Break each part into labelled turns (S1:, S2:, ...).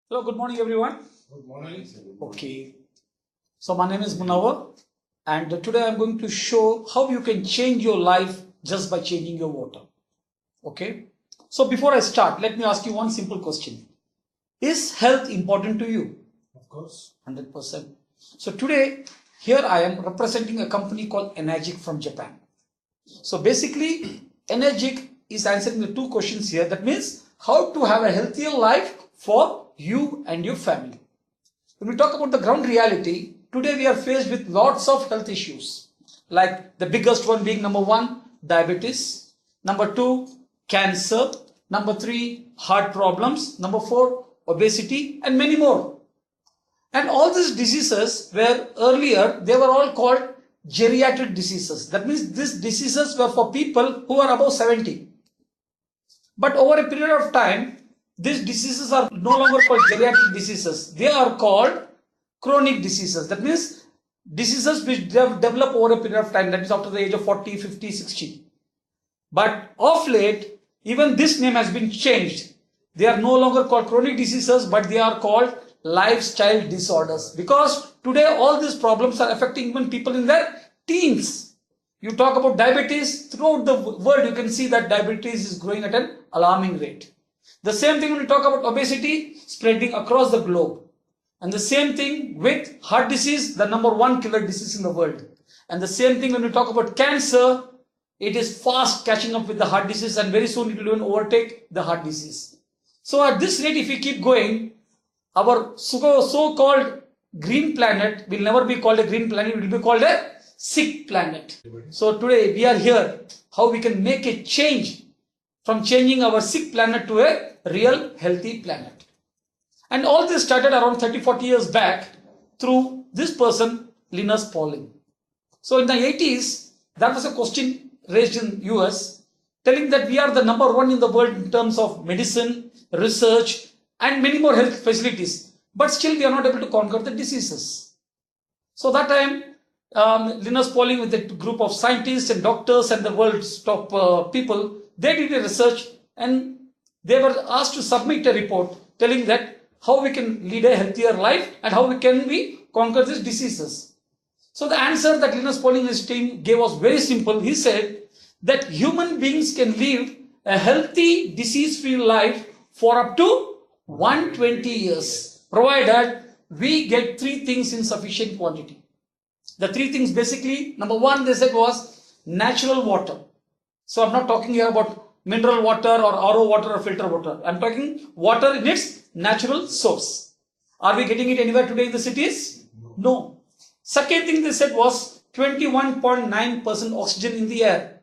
S1: Hello, good morning everyone.
S2: Good morning.
S1: Okay, so my name is Munawar and today I'm going to show how you can change your life just by changing your water. Okay, so before I start, let me ask you one simple question. Is health important to you?
S2: Of course.
S1: 100%. So today, here I am representing a company called Enagic from Japan. So basically, Enagic is answering the two questions here. That means how to have a healthier life for you and your family. When we talk about the ground reality, today we are faced with lots of health issues. Like the biggest one being number 1, diabetes. Number 2, cancer. Number 3, heart problems. Number 4, obesity, and many more. And all these diseases were earlier, they were all called geriatric diseases. That means these diseases were for people who are above 70. But over a period of time, these diseases are no longer called geriatric diseases. They are called chronic diseases. That means diseases which develop over a period of time. That is after the age of 40, 50, 60. But of late, even this name has been changed. They are no longer called chronic diseases, but they are called lifestyle disorders. Because today all these problems are affecting even people in their teens. You talk about diabetes, throughout the world you can see that diabetes is growing at an alarming rate. The same thing when you talk about obesity, spreading across the globe. And the same thing with heart disease, the number 1 killer disease in the world. And the same thing when you talk about cancer, it is fast catching up with the heart disease and very soon it will even overtake the heart disease. So at this rate, if we keep going, our so-called green planet will never be called a green planet, it will be called a sick planet. So today we are here, how we can make a change from changing our sick planet to a real healthy planet. And all this started around 30-40 years back through this person, Linus Pauling. So in the 80s, that was a question raised in US telling that we are the number 1 in the world in terms of medicine, research and many more health facilities. But still we are not able to conquer the diseases. So that time, Linus Pauling with a group of scientists and doctors and the world's top people, they did a research and they were asked to submit a report telling that how we can lead a healthier life and how we can conquer these diseases. So the answer that Linus Pauling and his team gave was very simple. He said that human beings can live a healthy, disease-free life for up to 120 years, provided we get 3 things in sufficient quantity. The 3 things basically, number 1 they said was natural water. So I'm not talking here about mineral water or RO water or filter water. I'm talking water in its natural source. Are we getting it anywhere today in the cities? No. Second thing they said was 21.9% oxygen in the air.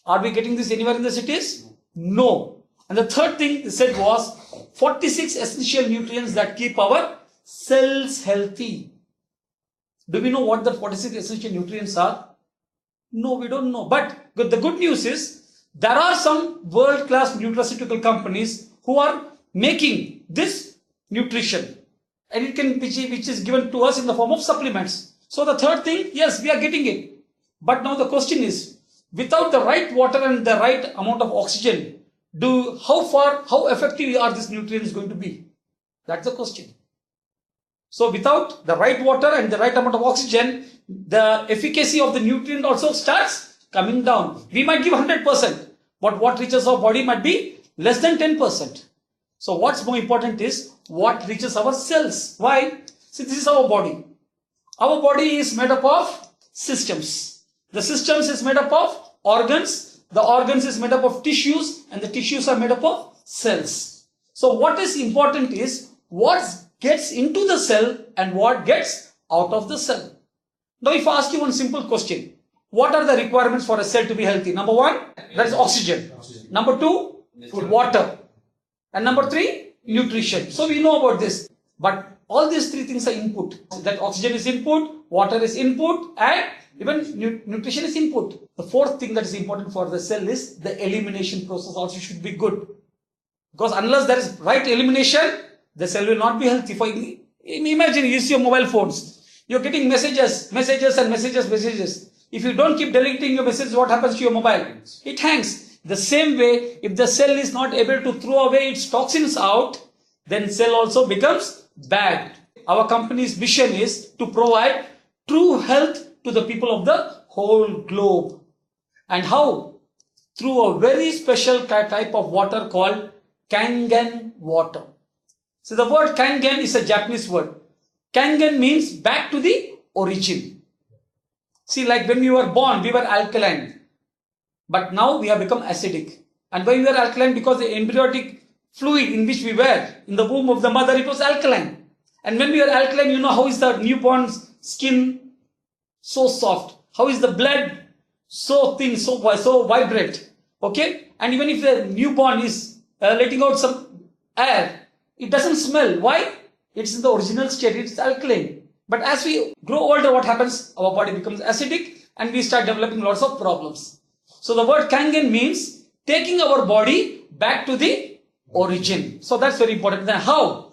S1: Are we getting this anywhere in the cities? No. And the third thing they said was 46 essential nutrients that keep our cells healthy. Do we know what the 46 essential nutrients are? No, we don't know. But the good news is there are some world-class nutraceutical companies who are making this nutrition, and it can which is given to us in the form of supplements. So the third thing, yes, we are getting it. But now the question is, without the right water and the right amount of oxygen, how effective are these nutrients going to be? That's the question. So without the right water and the right amount of oxygen, the efficacy of the nutrient also starts coming down. We might give 100%, but what reaches our body might be less than 10%. So what's more important is what reaches our cells. Why? See, this is our body. Our body is made up of systems. The systems is made up of organs. The organs is made up of tissues, and the tissues are made up of cells. So what is important is what gets into the cell and what gets out of the cell. Now if I ask you one simple question, what are the requirements for a cell to be healthy? Number 1, that is oxygen. Number 2, water. And number 3, nutrition. So we know about this. But all these 3 things are input. That oxygen is input, water is input, and even nutrition is input. The 4th thing that is important for the cell is the elimination process also should be good. Because unless there is right elimination, the cell will not be healthy. Imagine you use your mobile phones. You're getting messages. If you don't keep deleting your messages, what happens to your mobile? It hangs. The same way, if the cell is not able to throw away its toxins out, then cell also becomes bad. Our company's mission is to provide true health to the people of the whole globe. And how? Through a very special type of water called Kangen water. So the word Kangen is a Japanese word. Kangen means back to the origin. See, like when we were born, we were alkaline. But now we have become acidic. And when we were alkaline, because the embryonic fluid in which we were in the womb of the mother, it was alkaline. And when we are alkaline, you know how is the newborn's skin? So soft. How is the blood? So thin, so vibrant. Okay? And even if the newborn is letting out some air, it doesn't smell. Why? It's in the original state, it's alkaline. But as we grow older, what happens? Our body becomes acidic and we start developing lots of problems. So the word Kangen means taking our body back to the origin. So that's very important. Then how?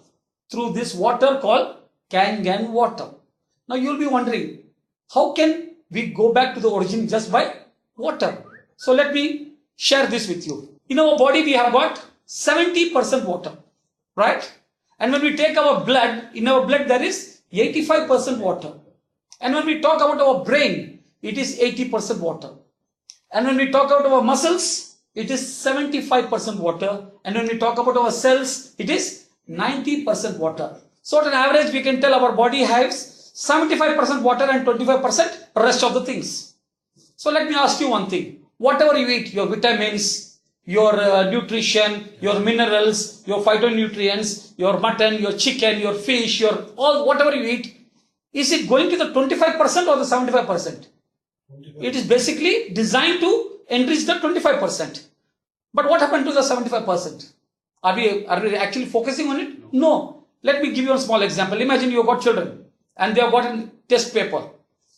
S1: Through this water called Kangen water. Now you'll be wondering, how can we go back to the origin just by water? So let me share this with you. In our body, we have got 70% water, right? And when we take our blood, in our blood there is 85% water. And when we talk about our brain, it is 80% water. And when we talk about our muscles, it is 75% water. And when we talk about our cells, it is 90% water. So at an average, we can tell our body has 75% water and 25% rest of the things. So let me ask you one thing. Whatever you eat, your vitamins, your nutrition, your minerals, your phytonutrients, your mutton, your chicken, your fish, your all whatever you eat, is it going to the 25% or the 75%? It is basically designed to enrich the 25%. But what happened to the 75%? Are we actually focusing on it? No. Let me give you a small example. Imagine you have got children and they have got a test paper.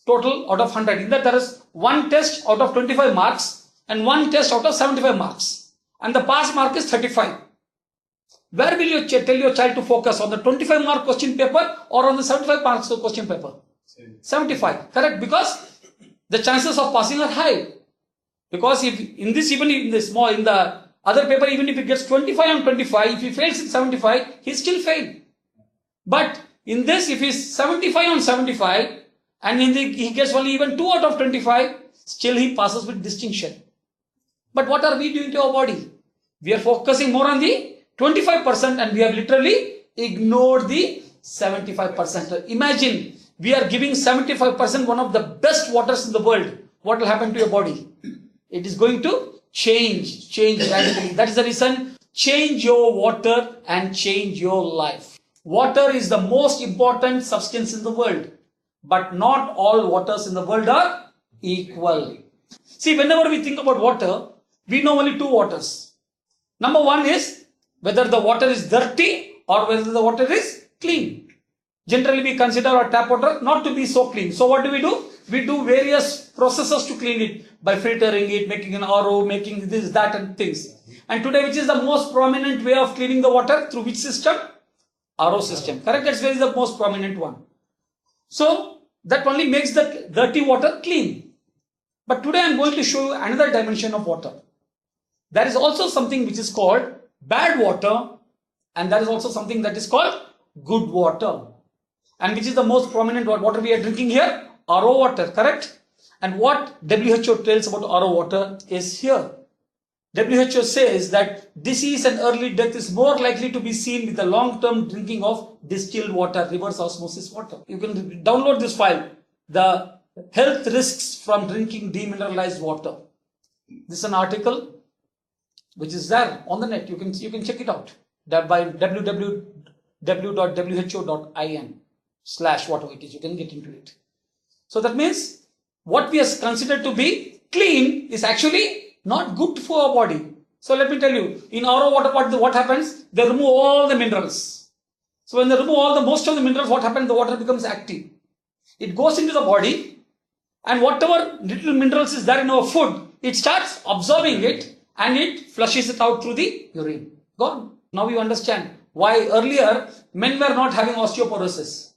S1: Total out of 100. In that there is one test out of 25 marks and one test out of 75 marks. And the pass mark is 35. Where will you tell your child to focus? On the 25 mark question paper or on the 75 marks question paper? 75. Correct? Because the chances of passing are high. Because if in this, even in the other paper, even if he gets 25 on 25, if he fails in 75, he still failed. But in this, if he's 75 on 75, and he gets only even 2 out of 25, still he passes with distinction. But what are we doing to our body? We are focusing more on the 25% and we have literally ignored the 75%. Imagine we are giving 75% one of the best waters in the world. What will happen to your body? It is going to change radically. That is the reason, change your water and change your life. Water is the most important substance in the world. But not all waters in the world are equal. See, whenever we think about water, we know only two waters. Number one is whether the water is dirty or whether the water is clean. Generally, we consider our tap water not to be so clean. So what do? We do various processes to clean it by filtering it, making an RO, making this, that and things. And today, which is the most prominent way of cleaning the water? Through which system? RO system. Correct? That's where is the most prominent one. So that only makes the dirty water clean. But today I am going to show you another dimension of water. There is also something which is called bad water, and there is also something that is called good water. And which is the most prominent water we are drinking here? RO water, correct? And what WHO tells about RO water is here. WHO says that disease and early death is more likely to be seen with the long-term drinking of distilled water, reverse osmosis water. You can download this file, the health risks from drinking demineralized water. This is an article which is there on the net. You can check it out by www.who.in/whatever it is. You can get into it. So that means what we are considered to be clean is actually not good for our body. So let me tell you, in RO water, what happens? They remove all the minerals. So when they remove most of the minerals, what happens? The water becomes active. It goes into the body, and whatever little minerals is there in our food, it starts absorbing it and it flushes it out through the urine. Gone. Now you understand why earlier men were not having osteoporosis.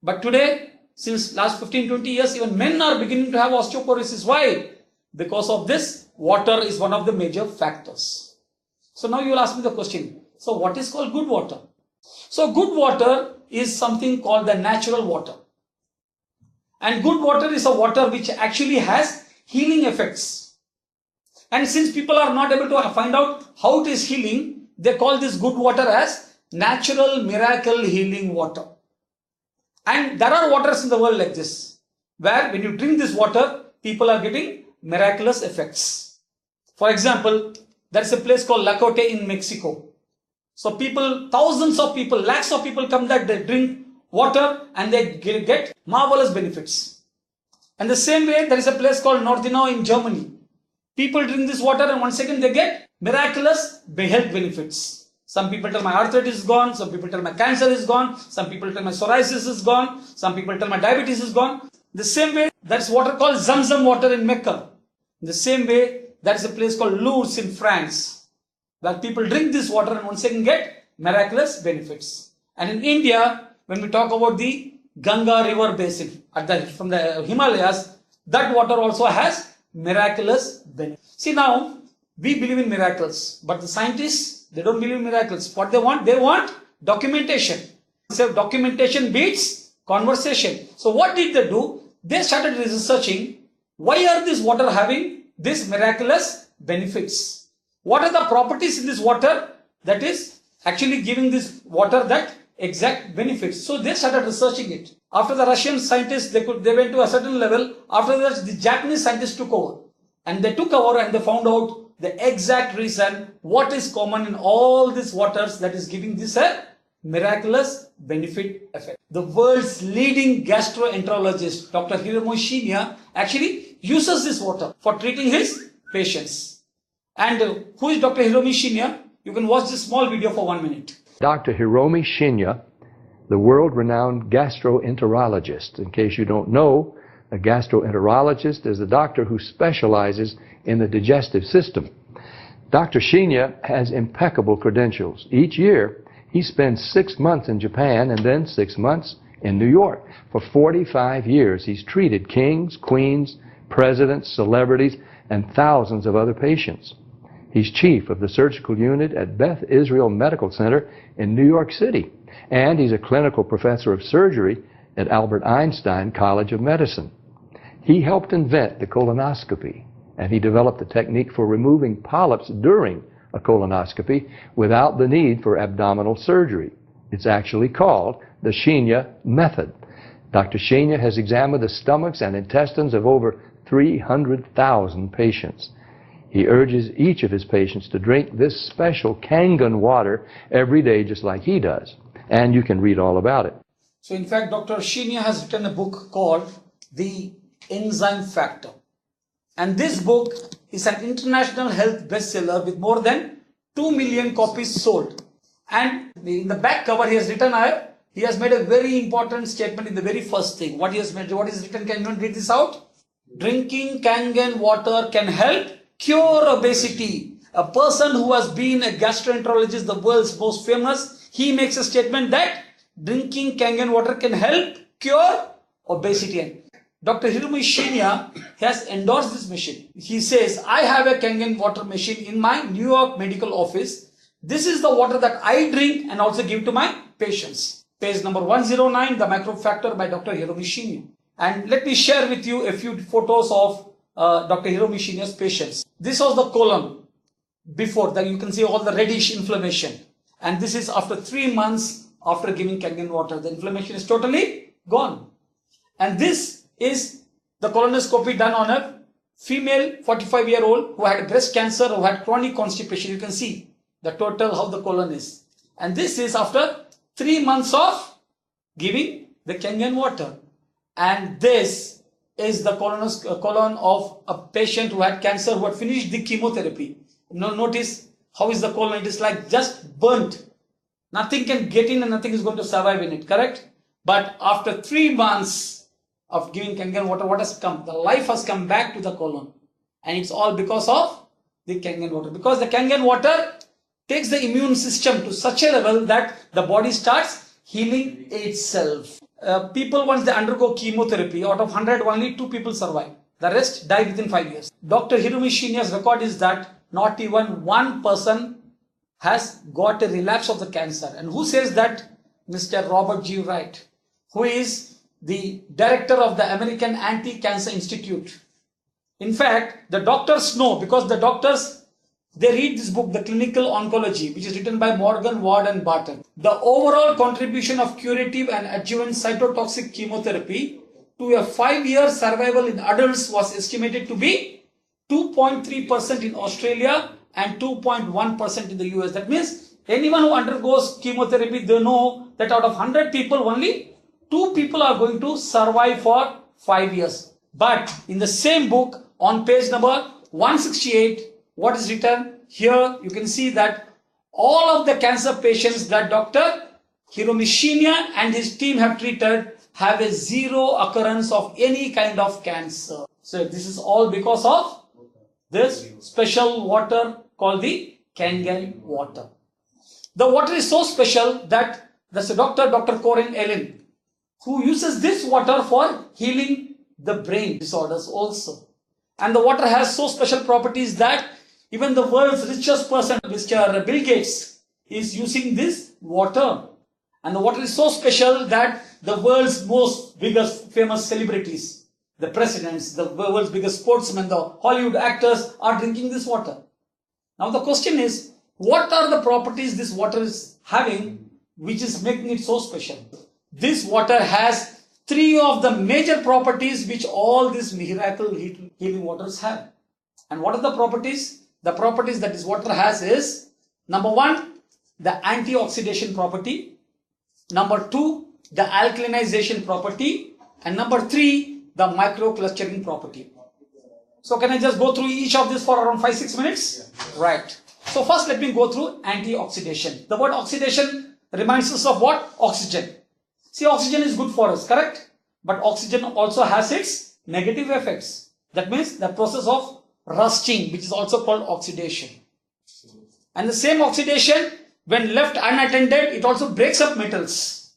S1: But today, since last 15-20 years, even men are beginning to have osteoporosis. Why? Because of this, water is one of the major factors. So now you will ask me the question, So what is called good water? So good water is something called the natural water. And good water is a water which actually has healing effects. And since people are not able to find out how it is healing, they call this good water as natural miracle healing water. And there are waters in the world like this, where when you drink this water, people are getting miraculous effects. For example, there is a place called Lacote in Mexico. So people, thousands of people, lakhs of people come that they drink water and they get marvelous benefits. And the same way, there is a place called Nordenau in Germany. People drink this water and 1 second they get miraculous health benefits. Some people tell my arthritis is gone, some people tell my cancer is gone, some people tell my psoriasis is gone, some people tell my diabetes is gone. The same way, there is water called Zamzam water in Mecca. In the same way, there is a place called Lourdes in France, where people drink this water and 1 second get miraculous benefits. And in India, when we talk about the Ganga river basin from the Himalayas, that water also has miraculous benefits. See now, we believe in miracles, but the scientists, they don't believe in miracles. What they want documentation. So documentation beats conversation. So what did they do? They started researching, why are this water having these miraculous benefits? What are the properties in this water that is actually giving this water that exact benefits? So they started researching it. After the Russian scientists, they went to a certain level. After that, the Japanese scientists took over. And they took over and they found out the exact reason what is common in all these waters that is giving this a miraculous benefit effect. The world's leading gastroenterologist, Dr. Hiromi Shinya, actually uses this water for treating his patients. And who is Dr. Hiromi Shinya? You can watch this small video for 1 minute.
S2: Dr. Hiromi Shinya, the world-renowned gastroenterologist. In case you don't know, a gastroenterologist is a doctor who specializes in the digestive system. Dr. Shinya has impeccable credentials. Each year, he spends 6 months in Japan and then 6 months in New York. For 45 years, he's treated kings, queens, presidents, celebrities, and thousands of other patients. He's chief of the surgical unit at Beth Israel Medical Center in New York City. And he's a clinical professor of surgery at Albert Einstein College of Medicine. He helped invent the colonoscopy, and he developed the technique for removing polyps during a colonoscopy without the need for abdominal surgery. It's actually called the Shinya method. Dr. Shinya has examined the stomachs and intestines of over 300,000 patients. He urges each of his patients to drink this special Kangen water every day just like he does. And you can read all about it.
S1: So in fact, Dr. Shinya has written a book called The Enzyme Factor. And this book is an international health bestseller with more than 2 million copies sold. And in the back cover, he has made a very important statement in the very first thing. What is written? Can you read this out? Drinking Kangen water can help cure obesity. A person who has been a gastroenterologist, the world's most famous, he makes a statement that drinking Kangen water can help cure obesity. Dr. Hiromi Shinya has endorsed this machine. He says, I have a Kangen water machine in my New York medical office. This is the water that I drink and also give to my patients. Page number 109, The Macro Factor by Dr. Hiromi Shinya. And let me share with you a few photos of Dr. Hiromi Shinya's patients. This was the colon. Before that, you can see all the reddish inflammation. And this is after 3 months after giving Kangen water. The inflammation is totally gone. And this is the colonoscopy done on a female 45-year-old who had breast cancer, who had chronic constipation. You can see the total how the colon is. And this is after 3 months of giving the Kangen water. And this is the colon of a patient who had cancer, who had finished the chemotherapy. Now notice how is the colon? It is like just burnt. Nothing can get in and nothing is going to survive in it, correct? But after 3 months of giving Kangen water, what has come? The life has come back to the colon. And it's all because of the Kangen water. Because the Kangen water takes the immune system to such a level that the body starts healing itself. People, once they undergo chemotherapy, out of 100, only 2 people survive. The rest die within 5 years. Dr. Hiromi Shinya's record is that not even 1 person has got a relapse of the cancer. And who says that? Mr. Robert G. Wright, who is the director of the American Anti-Cancer Institute. In fact, the doctors know, because the doctors, they read this book, The Clinical Oncology, which is written by Morgan, Ward and Barton. The overall contribution of curative and adjuvant cytotoxic chemotherapy to a 5-year survival in adults was estimated to be 2.3% in Australia and 2.1% in the US. That means anyone who undergoes chemotherapy, they know that out of 100 people, only 2 people are going to survive for 5 years. But in the same book, on page number 168, what is written? Here you can see that all of the cancer patients that Dr. Hiromishina and his team have treated have a 0 occurrence of any kind of cancer. So this is all because of this special water called the Kangen water. The water is so special that there's a doctor, Dr. Corinne Ellen, who uses this water for healing the brain disorders also. And the water has so special properties that even the world's richest person, Mr. Bill Gates, is using this water. And the water is so special that the world's most biggest famous celebrities, the presidents, the world's biggest sportsmen, the Hollywood actors are drinking this water. Now the question is, what are the properties this water is having which is making it so special? This water has 3 of the major properties which all these miracle healing waters have. And what are the properties? The properties that this water has is, number 1, the antioxidation property. Number 2, the alkalinization property. And number 3, the microclustering property. So can I just go through each of these for around 5-6 minutes? Yeah. Right. So first let me go through antioxidation. The word oxidation reminds us of what? Oxygen. See, oxygen is good for us, correct? But oxygen also has its negative effects. That means the process of rusting, which is also called oxidation. And the same oxidation, when left unattended, it also breaks up metals.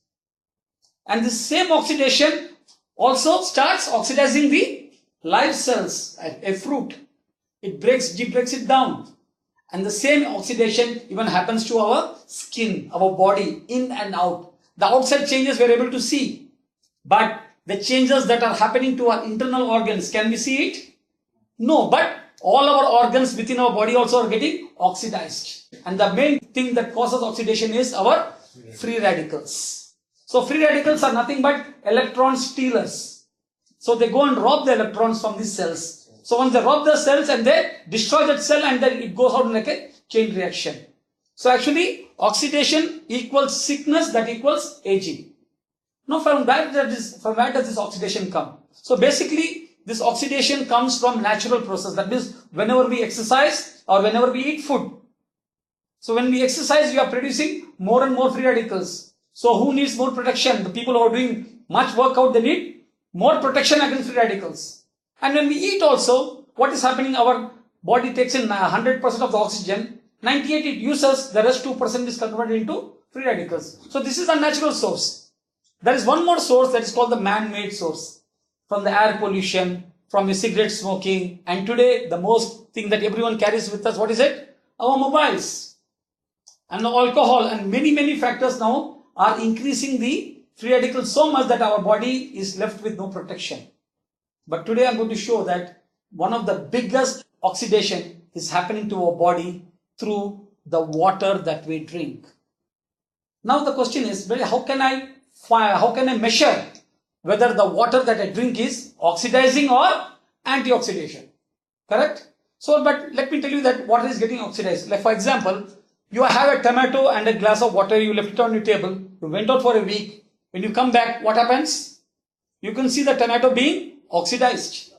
S1: And the same oxidation also starts oxidizing the live cells, a fruit. It breaks it down. And the same oxidation even happens to our skin, our body, in and out. The outside changes we are able to see. But the changes that are happening to our internal organs, can we see it? No, but all our organs within our body also are getting oxidized. And the main thing that causes oxidation is our free radicals. So free radicals are nothing but electron stealers. So they go and rob the electrons from these cells. So once they rob the cells and they destroy that cell, and then it goes out like a chain reaction. So actually oxidation equals sickness, that equals aging. Now from where does this oxidation come? So basically this oxidation comes from natural process. That means whenever we exercise or whenever we eat food. So when we exercise, we are producing more and more free radicals. So who needs more protection? The people who are doing much workout, they need more protection against free radicals. And when we eat also, what is happening? Our body takes in 100% of the oxygen, 98 it uses, the rest 2% is converted into free radicals. So this is a natural source. There is one more source that is called the man-made source. From the air pollution, from the cigarette smoking, and today the most thing that everyone carries with us, what is it? Our mobiles. And the alcohol and many factors now are increasing the free radicals so much that our body is left with no protection. But today I'm going to show that one of the biggest oxidation is happening to our body through the water that we drink. Now the question is, how can I measure whether the water that I drink is oxidizing or antioxidation? Correct? So, but let me tell you that water is getting oxidized. Like for example, you have a tomato and a glass of water, you left it on your table, you went out for a week. When you come back, what happens? You can see the tomato being oxidized.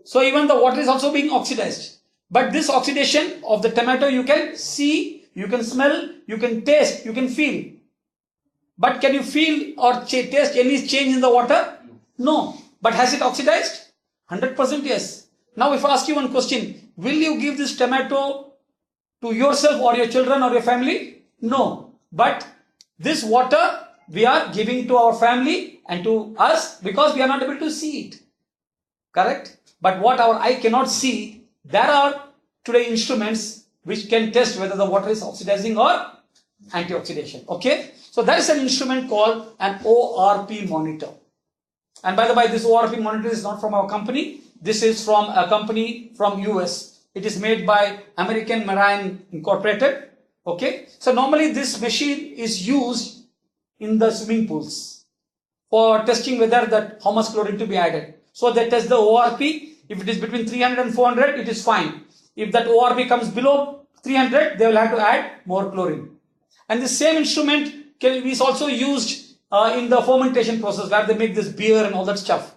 S1: So even the water is also being oxidized. But this oxidation of the tomato you can see, you can smell, you can taste, you can feel. But can you feel or taste any change in the water? No. But has it oxidized? 100% yes. Now if I ask you one question, will you give this tomato to yourself or your children or your family? No. But this water we are giving to our family and to us because we are not able to see it. Correct? But what our eye cannot see, there are today instruments which can test whether the water is oxidizing or antioxidation. Okay, so there is an instrument called an ORP monitor. And by the way, this ORP monitor is not from our company. This is from a company from US. It is made by American Marine Incorporated. Okay, so normally this machine is used in the swimming pools for testing whether how much chlorine to be added. So they test the ORP. If it is between 300 and 400, it is fine. If that ORP comes below 300, they will have to add more chlorine. And the same instrument is also used in the fermentation process where they make this beer and all that stuff.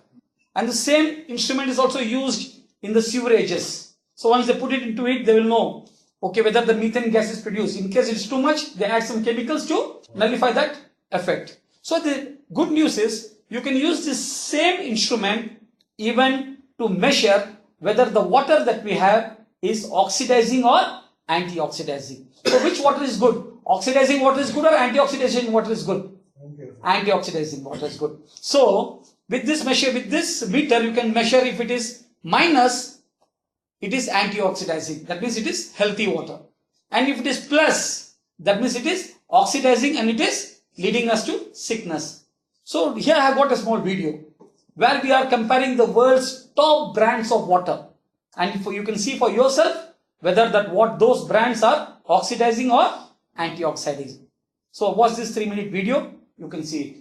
S1: And the same instrument is also used in the sewerages. So once they put it into it, they will know, okay, whether the methane gas is produced. In case it's too much, they add some chemicals to nullify that effect. So the good news is you can use this same instrument even to measure whether the water that we have is oxidizing or anti-oxidizing. So which water is good? Oxidizing water is good or antioxidizing water is good? Anti-oxidizing water is good. So with this meter, you can measure if it is minus, it is antioxidizing. That means it is healthy water. And if it is plus, that means it is oxidizing and it is leading us to sickness. So here I have got a small video where we are comparing the world's top brands of water. And you can see for yourself whether those brands are oxidizing or antioxidizing. So watch this 3-minute video. You can see it.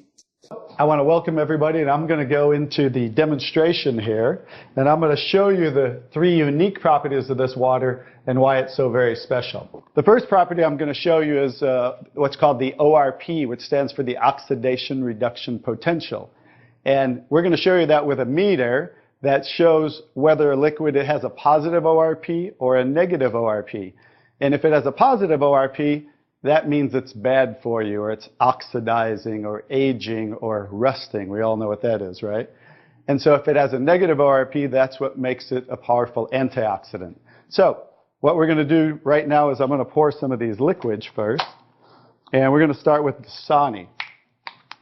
S3: I want to welcome everybody, and I'm going to go into the demonstration here, and I'm going to show you the 3 unique properties of this water and why it's so very special. The first property I'm going to show you is what's called the ORP, which stands for the oxidation reduction potential. And we're going to show you that with a meter that shows whether a liquid has a positive ORP or a negative ORP. And if it has a positive ORP, that means it's bad for you, or it's oxidizing, or aging, or rusting. We all know what that is, right? And so if it has a negative ORP, that's what makes it a powerful antioxidant. So what we're going to do right now is I'm going to pour some of these liquids first. And we're going to start with Dasani.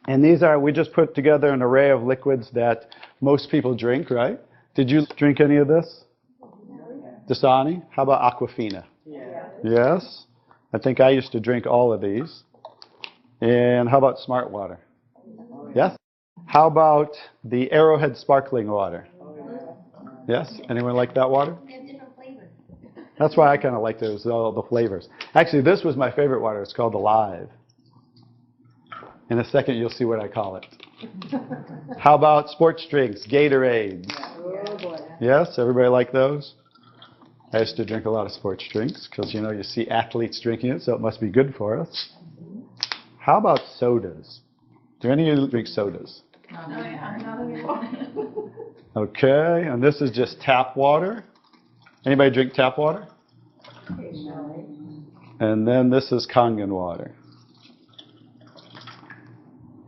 S3: And we just put together an array of liquids that most people drink, right? Did you drink any of this? Dasani? How about Aquafina? Yeah. Yes? I think I used to drink all of these. And how about Smart Water? Yes? How about the Arrowhead sparkling water? Yes? Anyone like that water? That's why I kind of liked it. It was all the flavors. Actually, this was my favorite water. It's called Alive. In a second, you'll see what I call it. How about sports drinks, Gatorade? Yes? Everybody like those? I used to drink a lot of sports drinks because, you see athletes drinking it, so it must be good for us. How about sodas? Do any of you drink sodas? Okay, and this is just tap water. Anybody drink tap water? And then this is Kangen water.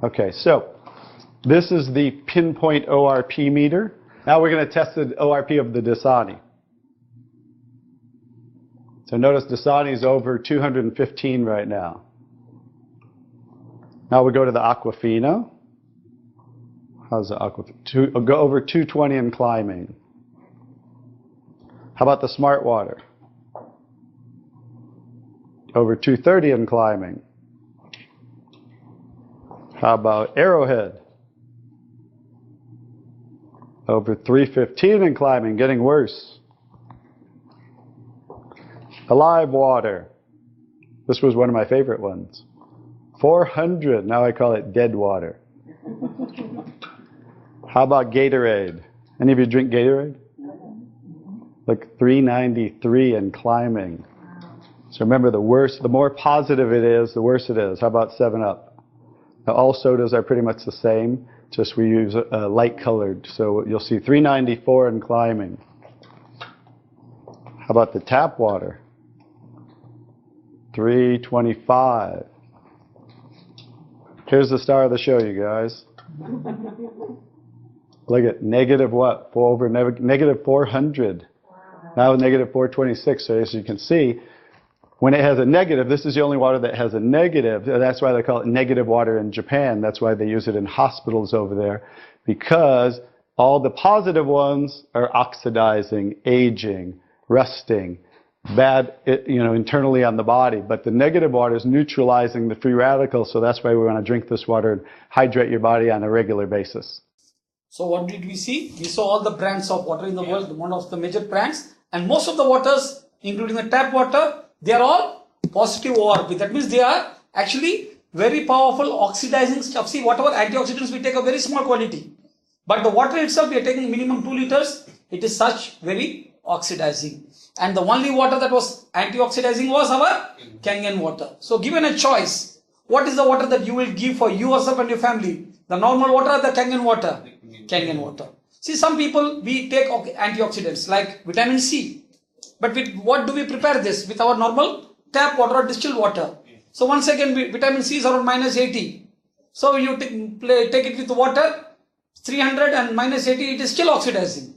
S3: Okay, so this is the pinpoint ORP meter. Now we're going to test the ORP of the Dasani. So notice Dasani is over 215 right now. Now we go to the Aquafina. How's the Aquafina? We'll go over 220 and climbing. How about the Smart Water? Over 230 and climbing. How about Arrowhead? Over 315 and climbing, getting worse. Alive water. This was one of my favorite ones. 400. Now I call it dead water. How about Gatorade? Any of you drink Gatorade? Like 393 and climbing. So remember, the more positive it is, the worse it is. How about 7-Up? Now all sodas are pretty much the same, just we use light colored. So you'll see 394 and climbing. How about the tap water? 325. Here's the star of the show, you guys. Look at negative what? Negative 400. Now negative 426. So as you can see, when it has a negative, this is the only water that has a negative. That's why they call it negative water in Japan. That's why they use it in hospitals over there, because all the positive ones are oxidizing, aging, rusting, bad, internally on the body. But the negative water is neutralizing the free radicals, so that's why we want to drink this water and hydrate your body on a regular basis.
S1: So what did we see? We saw all the brands of water in the world, one of the major brands, and most of the waters, including the tap water, they are all positive ORP. That means they are actually very powerful oxidizing stuff. See, whatever antioxidants we take a very small quantity, but the water itself we are taking minimum 2 liters. It is such very oxidizing. And the only water that was antioxidizing was our Kangen water. So given a choice, what is the water that you will give for yourself and your family? The normal water or the Kangen water? Kangen water. See, some people, we take antioxidants like vitamin C. But with what do we prepare this? With our normal tap water or distilled water. So once again, vitamin C is around minus 80. So you take it with water, 300 and minus 80, it is still oxidizing.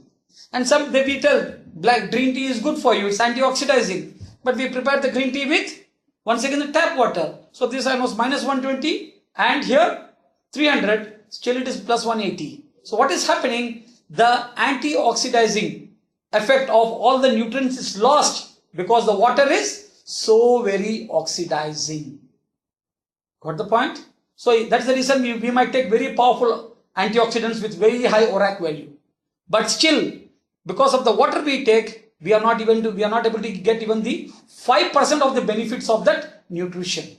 S1: And some we tell black green tea is good for you, it's anti-oxidizing. But we prepare the green tea with, once again, the tap water. So this was minus 120 and here 300, still it is plus 180. So what is happening? The anti-oxidizing effect of all the nutrients is lost because the water is so very oxidizing. Got the point? So that's the reason we might take very powerful antioxidants with very high ORAC value. But still, because of the water we take, we are not able to get even the 5% of the benefits of that nutrition.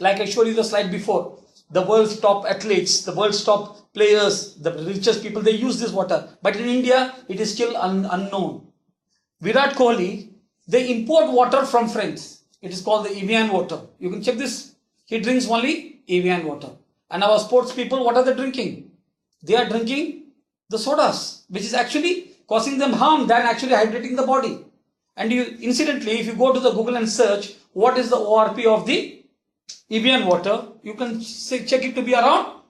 S1: Like I showed you the slide before, the world's top athletes, the world's top players, the richest people, they use this water. But in India, it is still unknown. Virat Kohli, they import water from France. It is called the Evian water. You can check this. He drinks only Evian water. And our sports people, what are they drinking? They are drinking the sodas, which is actually causing them harm than actually hydrating the body. And incidentally, if you go to the Google and search what is the ORP of the Evian water, you can check it to be around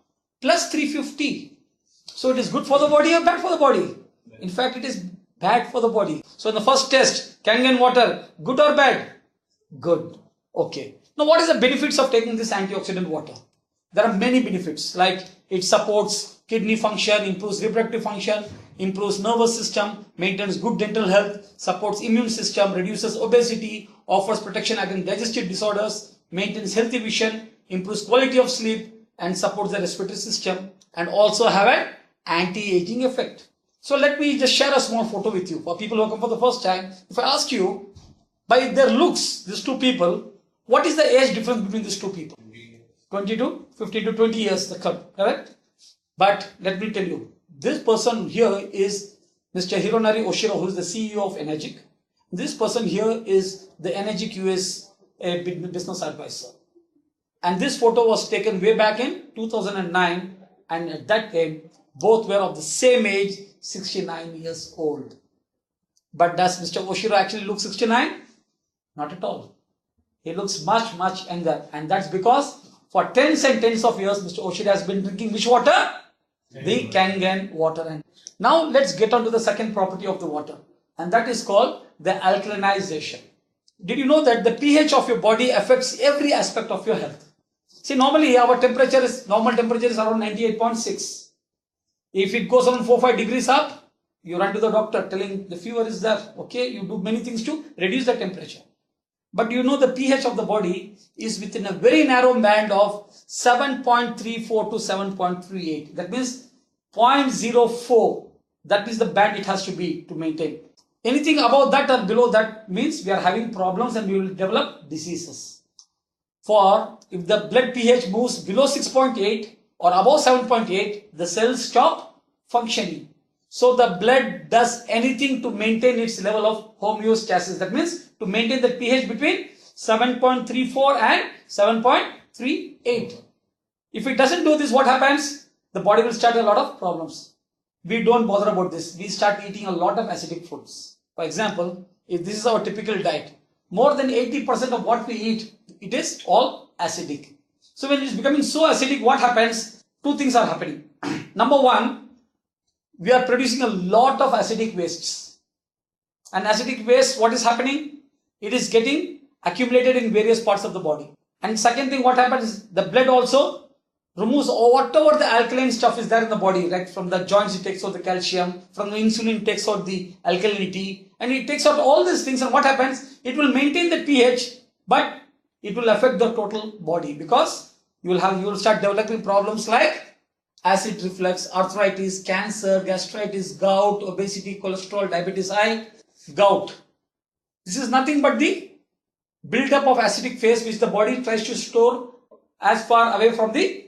S1: plus 350. So it is good for the body or bad for the body? In fact, it is bad for the body. So in the first test, Kangen water, good or bad? Good. Okay. Now what is the benefits of taking this antioxidant water? There are many benefits, like it supports kidney function, improves reproductive function, improves nervous system, maintains good dental health, supports immune system, reduces obesity, offers protection against digestive disorders, maintains healthy vision, improves quality of sleep, and supports the respiratory system, and also have an anti-aging effect. So let me just share a small photo with you. For people who come for the first time, if I ask you, by their looks, these two people, what is the age difference between these two people? 22, 15 to 20 years, correct? But let me tell you, this person here is Mr. Hironari Oshiro, who is the CEO of Enagic. This person here is the Enagic US business advisor. And this photo was taken way back in 2009, and at that time, both were of the same age, 69 years old. But does Mr. Oshiro actually look 69? Not at all. He looks much, much younger. And that's because for tens and tens of years, Mr. Oshiro has been drinking which water? The Kangen water. And now let's get on to the second property of the water. And that is called the alkalinization. Did you know that the pH of your body affects every aspect of your health? See, normally our normal temperature is around 98.6. If it goes around 4-5 degrees up, you run to the doctor telling the fever is there. Okay, you do many things to reduce the temperature. But you know the pH of the body is within a very narrow band of 7.34 to 7.38. That means 0.04. That is the band it has to be to maintain. Anything above that or below that means we are having problems and we will develop diseases. For if the blood pH moves below 6.8 or above 7.8, the cells stop functioning. So the blood does anything to maintain its level of homeostasis. That means to maintain the pH between 7.34 and 7.38. If it doesn't do this, what happens? The body will start a lot of problems. We don't bother about this. We start eating a lot of acidic foods. For example, if this is our typical diet, more than 80% of what we eat, it is all acidic. So when it is becoming so acidic, what happens? Two things are happening. Number one, we are producing a lot of acidic wastes. And acidic waste, what is happening? It is getting accumulated in various parts of the body. And second thing, what happens is the blood also removes whatever the alkaline stuff is there in the body, right? From the joints it takes out the calcium, from the insulin it takes out the alkalinity, and it takes out all these things. And what happens? It will maintain the pH, but it will affect the total body, because you will start developing problems like acid reflux, arthritis, cancer, gastritis, gout, obesity, cholesterol, diabetes high, gout. This is nothing but the buildup of acidic phase which the body tries to store as far away from the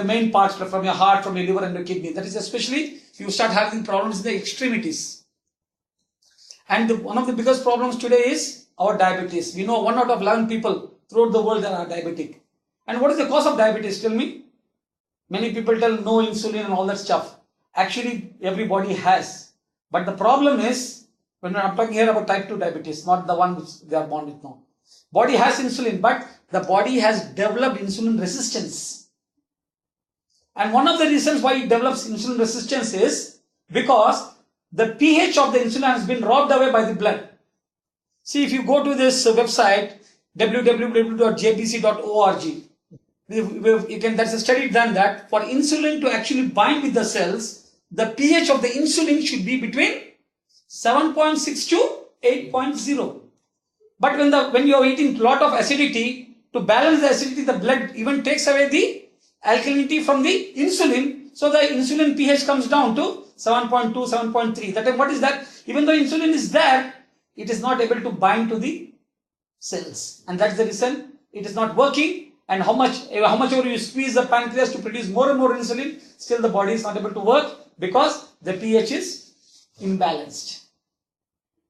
S1: main parts, from your heart, from your liver and your kidney. That is especially you start having problems in the extremities. And one of the biggest problems today is our diabetes. We know 1 out of 11 people throughout the world that are diabetic. And what is the cause of diabetes? Tell me. Many people tell no insulin and all that stuff. Actually, everybody has. But the problem is, when I'm talking here about type 2 diabetes, not the one which they are born with now. Body has insulin, but the body has developed insulin resistance. And one of the reasons why it develops insulin resistance is because the pH of the insulin has been robbed away by the blood. See, if you go to this website, www.jbc.org, there's a study done that for insulin to actually bind with the cells, the pH of the insulin should be between 7.6 to 8.0. But when you are eating a lot of acidity, to balance the acidity, the blood even takes away the alkalinity from the insulin. So the insulin pH comes down to 7.2, 7.3. That time, what is that? Even though insulin is there, it is not able to bind to the cells. And that's the reason it is not working. And how much ever you squeeze the pancreas to produce more and more insulin, still the body is not able to work because the pH is imbalanced.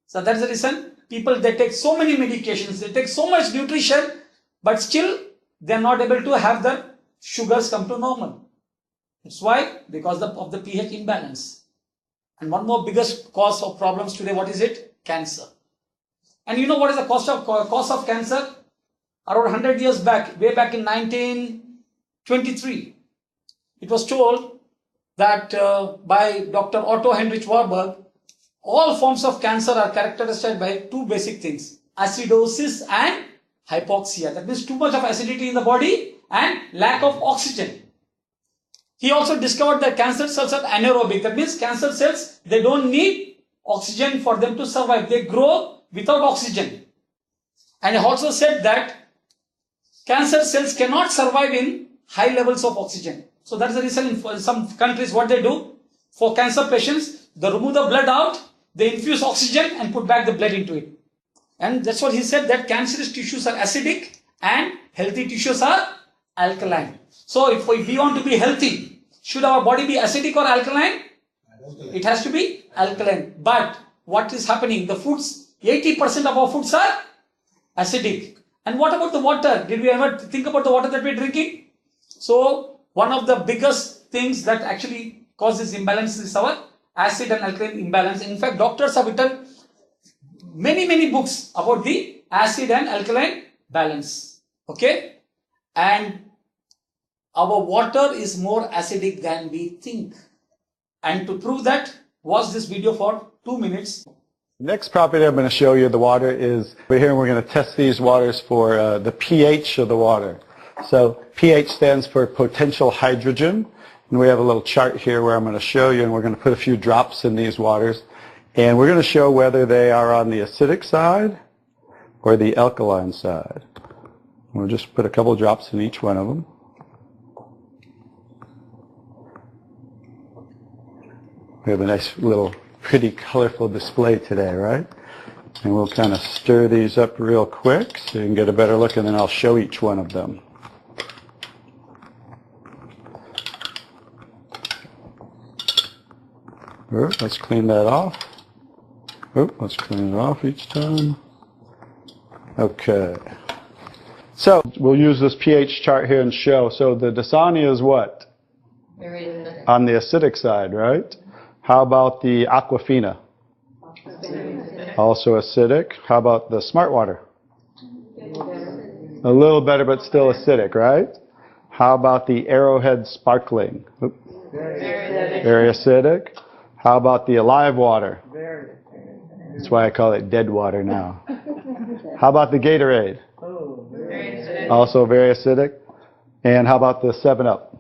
S1: So that's the reason people, they take so many medications, they take so much nutrition, but still they are not able to have the sugars come to normal. That's why, because of the pH imbalance. And one more biggest cause of problems today, what is it? Cancer. And you know what is the cause of cancer? Around 100 years back, way back in 1923, it was told that by Dr. Otto Heinrich Warburg, all forms of cancer are characterized by two basic things: acidosis and hypoxia. That means too much of acidity in the body and lack of oxygen. He also discovered that cancer cells are anaerobic. That means cancer cells, they don't need oxygen for them to survive. They grow without oxygen. And he also said that cancer cells cannot survive in high levels of oxygen. So that's the reason in some countries what they do for cancer patients, they remove the blood out, they infuse oxygen and put back the blood into it. And that's what he said, that cancerous tissues are acidic and healthy tissues are alkaline. So if we want to be healthy, should our body be acidic or alkaline? It has to be alkaline. But what is happening? The foods, 80% of our foods are acidic. And what about the water? Did we ever think about the water that we're drinking? So one of the biggest things that actually causes imbalance is our acid and alkaline imbalance. In fact, doctors have written many books about the acid and alkaline balance. Okay? And our water is more acidic than we think. And to prove that, watch this video for 2 minutes.
S3: Next property I'm going to show you the water is, we're here and we're going to test these waters for the pH of the water. So pH stands for potential hydrogen. And we have a little chart here where I'm going to show you, and we're going to put a few drops in these waters. And we're going to show whether they are on the acidic side or the alkaline side. We'll just put a couple of drops in each one of them. We have a nice little pretty colorful display today, right? And we'll kind of stir these up real quick so you can get a better look, and then I'll show each one of them. Let's clean that off. Let's clean it off each time. Okay. So we'll use this pH chart here and show. So the Dasani is what?
S4: Very acidic.
S3: On the acidic side, right? How about the Aquafina? Also acidic. How about the Smart Water? A little better, but still acidic, right? How about the Arrowhead Sparkling? Very acidic. How about the Alive Water? That's why I call it dead water now. How about the Gatorade? Also very acidic. And how about the 7-Up?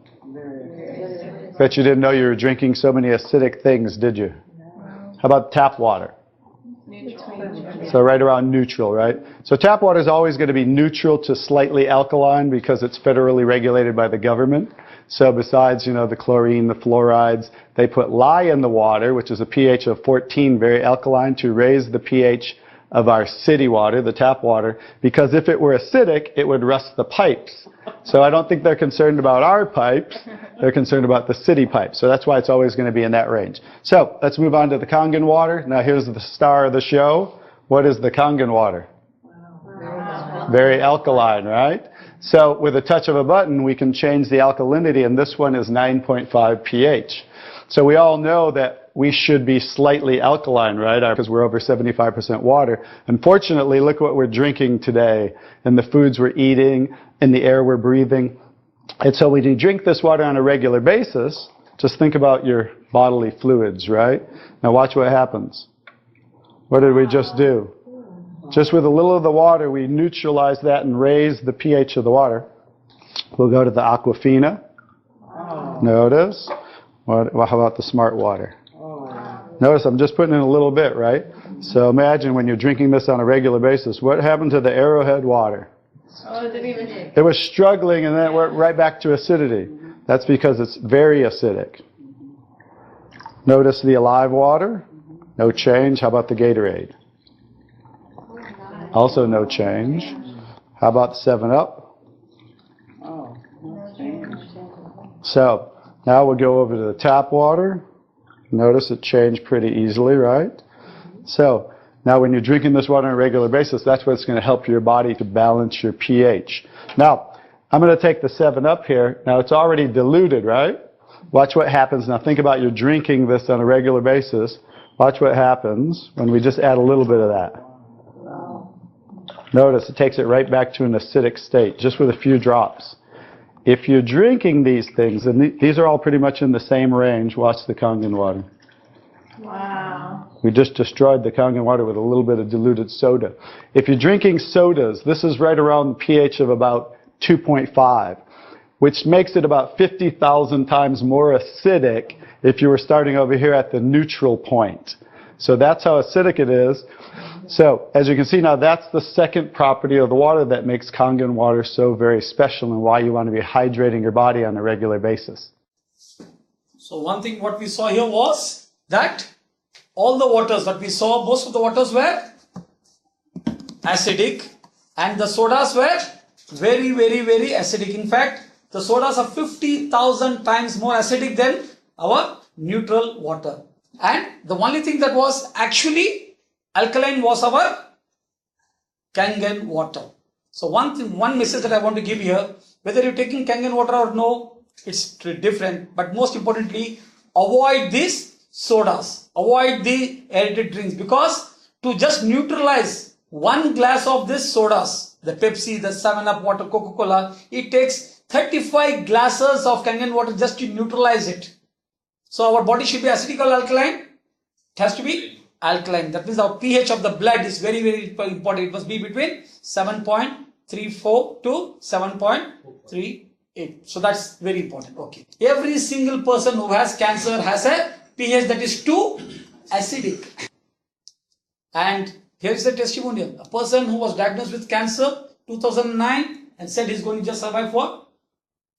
S3: Bet you didn't know you were drinking so many acidic things, did you? How about tap water? So right around neutral, right? So tap water is always going to be neutral to slightly alkaline because it's federally regulated by the government. So besides, the chlorine, the fluorides, they put lye in the water, which is a pH of 14, very alkaline, to raise the pH of our city water, the tap water, because if it were acidic, it would rust the pipes. So I don't think they're concerned about our pipes. They're concerned about the city pipes. So that's why it's always going to be in that range. So let's move on to the Kangen water. Now here's the star of the show. What is the Kangen water? Very alkaline, right? So with a touch of a button, we can change the alkalinity, and this one is 9.5 pH. So we all know that we should be slightly alkaline, right? Because we're over 75% water. Unfortunately, look what we're drinking today, and the foods we're eating, and the air we're breathing. And so when you drink this water on a regular basis, just think about your bodily fluids, right? Now watch what happens. What did we just do? Just with a little of the water, we neutralize that and raise the pH of the water. We'll go to the Aquafina. Notice. How about the smart water? Notice I'm just putting in a little bit, right? So imagine when you're drinking this on a regular basis, what happened to the Arrowhead water? It was struggling, and then it went right back to acidity. That's because it's very acidic. Notice the Alive water. No change. How about the Gatorade? Also no change. How about the 7-Up? So now we'll go over to the tap water. Notice it changed pretty easily, right? So now when you're drinking this water on a regular basis, that's what's going to help your body to balance your pH. Now, I'm going to take the 7-Up here. Now it's already diluted, right? Watch what happens. Now think about you're drinking this on a regular basis. Watch what happens when we just add a little bit of that. Notice it takes it right back to an acidic state, just with a few drops. If you're drinking these things, and these are all pretty much in the same range, watch the Kangen water.
S4: Wow.
S3: We just destroyed the Kangen water with a little bit of diluted soda. If you're drinking sodas, this is right around the pH of about 2.5, which makes it about 50,000 times more acidic if you were starting over here at the neutral point. So that's how acidic it is. So, as you can see now, that's the second property of the water that makes Kangen water so very special and why you want to be hydrating your body on a regular basis.
S1: So one thing what we saw here was that all the waters that we saw, most of the waters were acidic and the sodas were very, very, very acidic. In fact, the sodas are 50,000 times more acidic than our neutral water. And the only thing that was actually alkaline was our Kangen water. So one message that I want to give here, whether you're taking Kangen water or no, it's different. But most importantly, avoid these sodas. Avoid the aerated drinks, because to just neutralize one glass of this sodas, the Pepsi, the 7-Up water, Coca-Cola, it takes 35 glasses of Kangen water just to neutralize it. So our body should be acidic or alkaline? It has to be alkaline. That means our pH of the blood is very, very important. It must be between 7.34 to 7.38. So that's very important. Okay. Every single person who has cancer has a pH that is too acidic. And here is the testimonial. A person who was diagnosed with cancer 2009 and said he's going to just survive for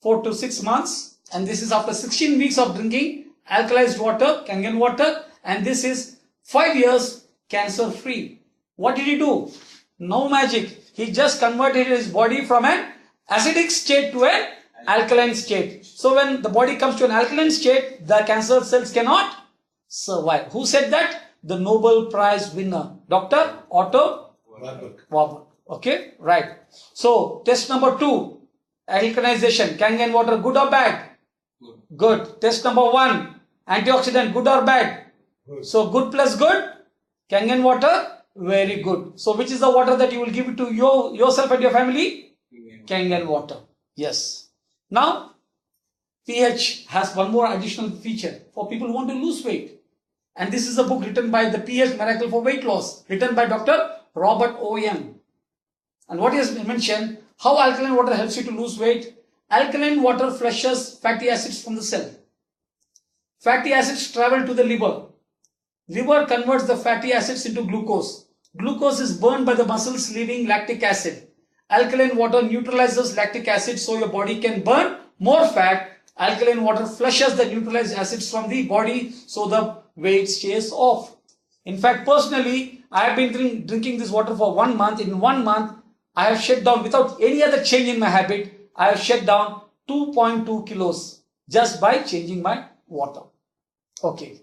S1: 4 to 6 months. And this is after 16 weeks of drinking alkalized water, Kangen water, and this is 5 years cancer free. What did he do? No magic. He just converted his body from an acidic state to an alkaline state. So when the body comes to an alkaline state, the cancer cells cannot survive. Who said that? The Nobel Prize winner, Dr. Otto Warburg. Okay, right. So test number 2, alkalization, Kangen water, good or bad? Good. Test number 1, antioxidant, good or bad? Good. So good plus good, Kangen water, very good. So which is the water that you will give it to yourself and your family? Kangen water. Yes. Now, pH has one more additional feature for people who want to lose weight. And this is a book written by the pH Miracle for Weight Loss, written by Dr. Robert O. Young. And what he has mentioned, how alkaline water helps you to lose weight. Alkaline water flushes fatty acids from the cell. Fatty acids travel to the liver. Liver converts the fatty acids into glucose. Glucose is burned by the muscles, leaving lactic acid. Alkaline water neutralizes lactic acid so your body can burn more fat. Alkaline water flushes the neutralized acids from the body so the weight stays off. In fact, personally, I have been drinking this water for 1 month. In 1 month, I have shed down, without any other change in my habit, I have shed down 2.2 kilos just by changing my water. Okay.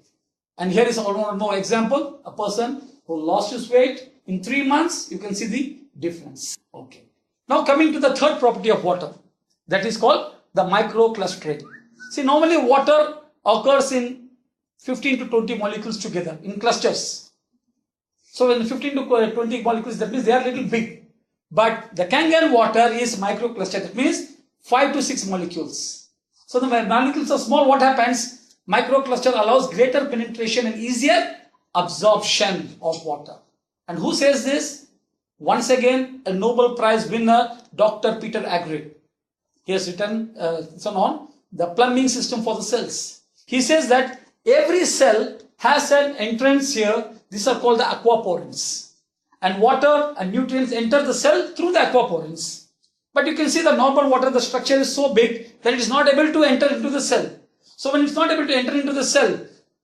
S1: And here is one more example. A person who lost his weight in 3 months, you can see the difference. Okay. Now coming to the third property of water, that is called the microclustering. See, normally water occurs in 15 to 20 molecules together in clusters. So when 15 to 20 molecules, that means they are little big. But the Kangen water is microcluster. That means 5 to 6 molecules. So the molecules are small. What happens? Microcluster allows greater penetration and easier absorption of water. And who says this? Once again, a Nobel Prize winner, Dr. Peter Agri. He has written on the plumbing system for the cells. He says that every cell has an entrance here. These are called the aquaporins. And water and nutrients enter the cell through the aquaporins. But you can see the normal water, the structure is so big that it is not able to enter into the cell. So when it's not able to enter into the cell,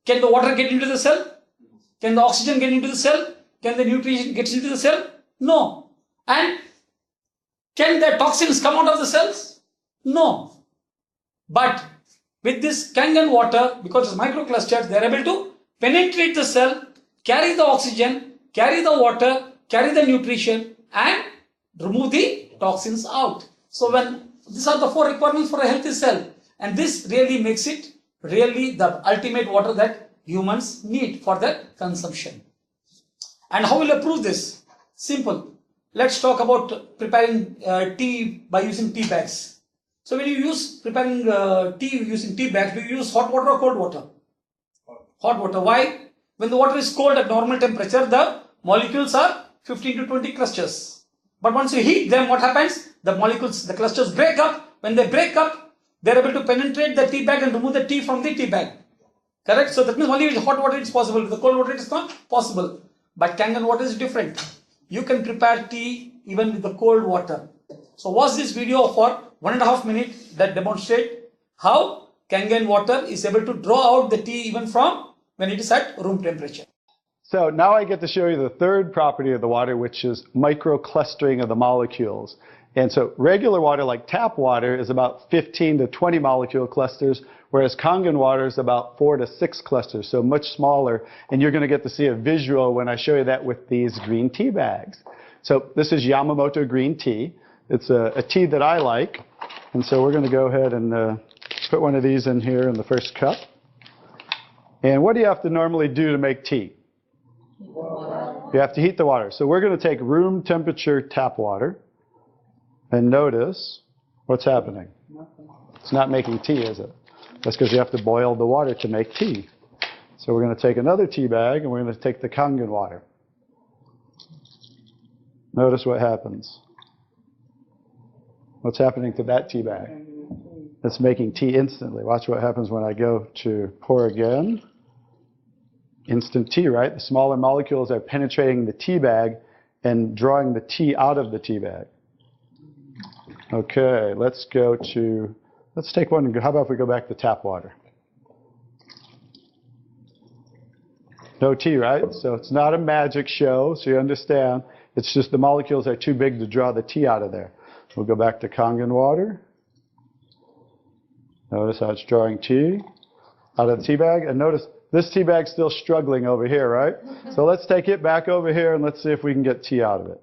S1: can the water get into the cell? Can the oxygen get into the cell? Can the nutrition get into the cell? No. And can the toxins come out of the cells? No. But with this Kangen water, because it's microclustered, they are able to penetrate the cell, carry the oxygen, carry the water, carry the nutrition, and remove the toxins out. So these are the 4 requirements for a healthy cell. And this really makes it really the ultimate water that humans need for their consumption. And how will I prove this? Simple. Let's talk about preparing tea by using tea bags. So when you use preparing tea using tea bags, do you use hot water or cold water? Hot water. Why? When the water is cold at normal temperature, the molecules are 15 to 20 clusters. But once you heat them, what happens? The molecules, the clusters break up. When they break up, they are able to penetrate the tea bag and remove the tea from the tea bag. Correct? So that means only with hot water it is possible. With the cold water it is not possible. But Kangen water is different. You can prepare tea even with the cold water. So watch this video for 1.5 minutes that demonstrate how Kangen water is able to draw out the tea even from when it is at room temperature.
S3: So now I get to show you the third property of the water, which is microclustering of the molecules. And so regular water, like tap water, is about 15 to 20 molecule clusters, whereas Kangen water is about 4 to 6 clusters, so much smaller. And you're going to get to see a visual when I show you that with these green tea bags. So this is Yamamoto green tea. It's a tea that I like. And so we're going to go ahead and put one of these in here in the first cup. And what do you have to normally do to make tea? You have to heat the water. So we're going to take room temperature tap water. And notice what's happening. It's not making tea, is it? That's because you have to boil the water to make tea. So we're going to take another tea bag and we're going to take the Kangen water. Notice what happens. What's happening to that tea bag? It's making tea instantly. Watch what happens when I go to pour again. Instant tea, right? The smaller molecules are penetrating the tea bag and drawing the tea out of the tea bag. Okay, let's take one and go. How about if we go back to tap water? No tea, right? So it's not a magic show, so you understand. It's just the molecules are too big to draw the tea out of there. We'll go back to Kangen water. Notice how it's drawing tea out of the tea bag. And notice this tea bag's still struggling over here, right? So let's take it back over here and let's see if we can get tea out of it.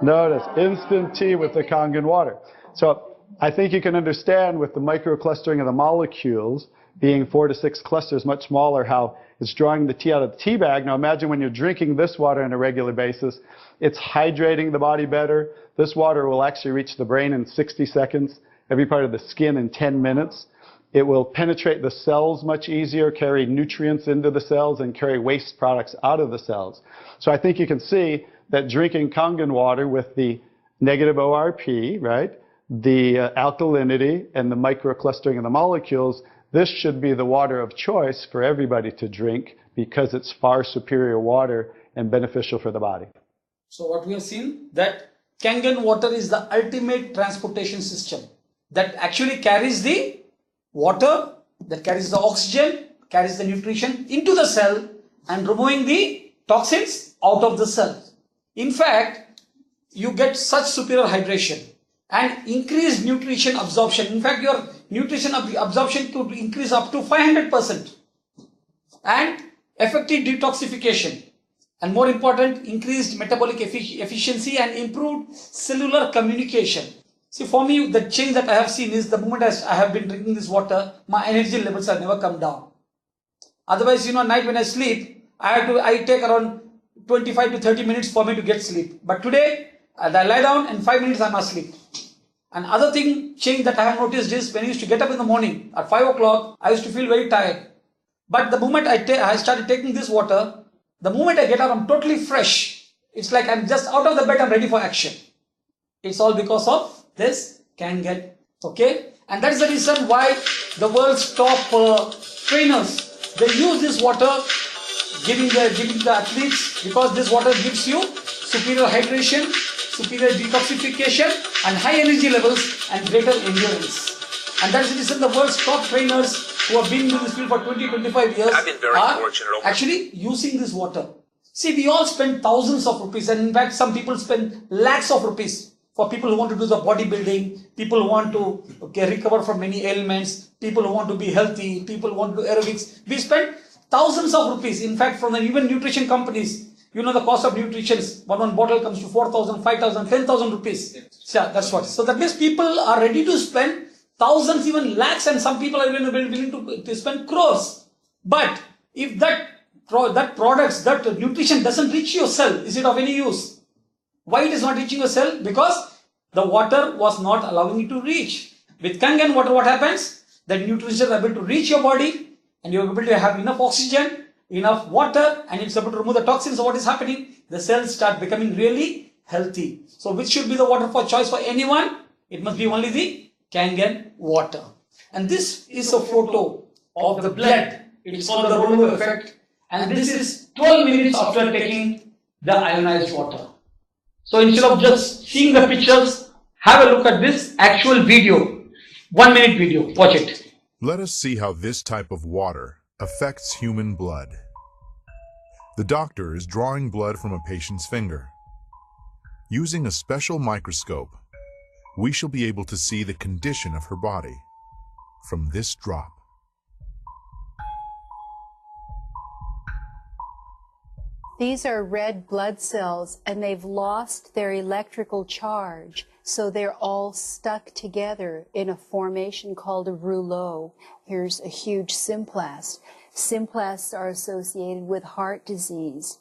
S3: Notice, instant tea with the Kangen water. So I think you can understand with the microclustering of the molecules being 4 to 6 clusters, much smaller, how it's drawing the tea out of the tea bag. Now imagine when you're drinking this water on a regular basis, it's hydrating the body better. This water will actually reach the brain in 60 seconds, every part of the skin in 10 minutes. It will penetrate the cells much easier, carry nutrients into the cells, and carry waste products out of the cells. So I think you can see that drinking Kangen water with the negative ORP, right, the alkalinity and the microclustering of the molecules, this should be the water of choice for everybody to drink because it's far superior water and beneficial for the body.
S1: So what we have seen, that Kangen water is the ultimate transportation system that actually carries the water, that carries the oxygen, carries the nutrition into the cell and removing the toxins out of the cell. In fact, you get such superior hydration and increased nutrition absorption. In fact, your nutrition absorption could increase up to 500%. And effective detoxification. And more important, increased metabolic efficiency and improved cellular communication. See, for me, the change that I have seen is the moment I have been drinking this water, my energy levels have never come down. Otherwise, at night when I sleep, I take around 25 to 30 minutes for me to get sleep. But today, I lie down and 5 minutes I'm asleep. And other change that I have noticed is when I used to get up in the morning at 5 o'clock, I used to feel very tired. But the moment I started taking this water, the moment I get up, I'm totally fresh. It's like I'm just out of the bed, I'm ready for action. It's all because of this Kangen. Okay? And that is the reason why the world's top trainers, they use this water, giving the athletes, because this water gives you superior hydration, superior detoxification, and high energy levels and greater endurance. And that is the reason the world's top trainers who have been in this field for 20-25 years are actually using this water. See, we all spend thousands of rupees, and in fact, some people spend lakhs of rupees for people who want to do the bodybuilding, people who want to recover from many ailments, people who want to be healthy, people who want to do aerobics. We spend thousands of rupees. In fact, from even nutrition companies, the cost of nutrition, one bottle comes to 4,000, 5,000, 10,000 rupees. Yeah, that's what. So that means people are ready to spend thousands, even lakhs, and some people are even willing to spend crores. But if that nutrition doesn't reach your cell, is it of any use? Why it is not reaching your cell? Because the water was not allowing it to reach. With Kangen water, what happens? The nutrition is able to reach your body, and you are able to have enough oxygen, enough water, and it's able to remove the toxins. So what is happening? The cells start becoming really healthy. So which should be the water for choice for anyone? It must be only the Kangen water. And this is a photo of the blood. It's called the Leveluk effect. And this is 12 minutes after taking the ionized water. So instead of just seeing the pictures, have a look at this actual video. 1 minute video. Watch it.
S5: Let us see how this type of water affects human blood. The doctor is drawing blood from a patient's finger. Using a special microscope, we shall be able to see the condition of her body from this drop.
S6: These are red blood cells, and they've lost their electrical charge, so they're all stuck together in a formation called a rouleau. Here's a huge symplast. Symplasts are associated with heart disease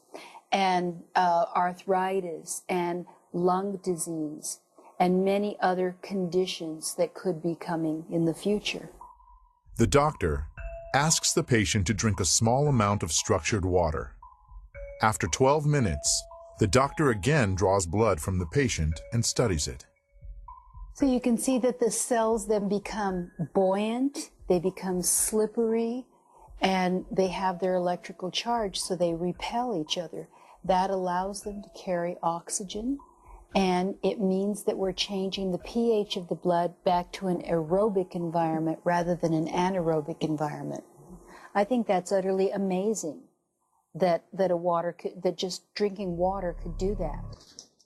S6: and arthritis and lung disease and many other conditions that could be coming in the future.
S5: The doctor asks the patient to drink a small amount of structured water. After 12 minutes, the doctor again draws blood from the patient and studies it.
S6: So you can see that the cells then become buoyant, they become slippery, and they have their electrical charge, so they repel each other. That allows them to carry oxygen, and it means that we're changing the pH of the blood back to an aerobic environment rather than an anaerobic environment. I think that's utterly amazing that just drinking water could do that.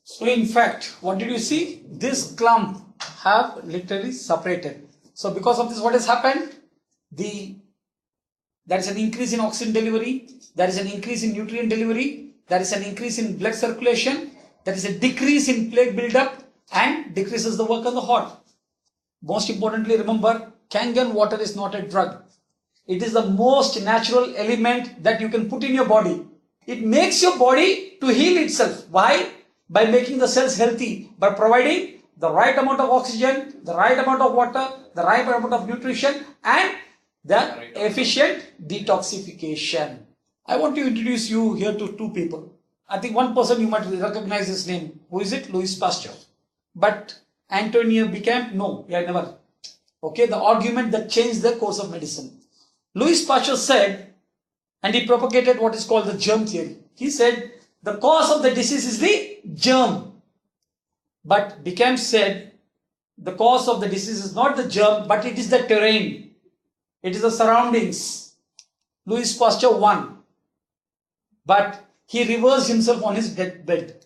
S1: So in fact, what did you see? This clump have literally separated. So because of this, what has happened? There is an increase in oxygen delivery, there is an increase in nutrient delivery, there is an increase in blood circulation, there is a decrease in plaque buildup, and decreases the work of the heart. Most importantly, remember, Kangen water is not a drug. It is the most natural element that you can put in your body. It makes your body to heal itself. Why? By making the cells healthy, by providing the right amount of oxygen, the right amount of water, the right amount of nutrition, and the efficient detoxification. I want to introduce you here to two people. I think one person you might recognize his name. Who is it? Louis Pasteur. But Antonio became? No, yeah, never. Okay, the argument that changed the course of medicine. Louis Pasteur said, and he propagated what is called the germ theory. He said, the cause of the disease is the germ. But Beckham said, the cause of the disease is not the germ, but it is the terrain. It is the surroundings. Louis Pasteur won. But he reversed himself on his deathbed.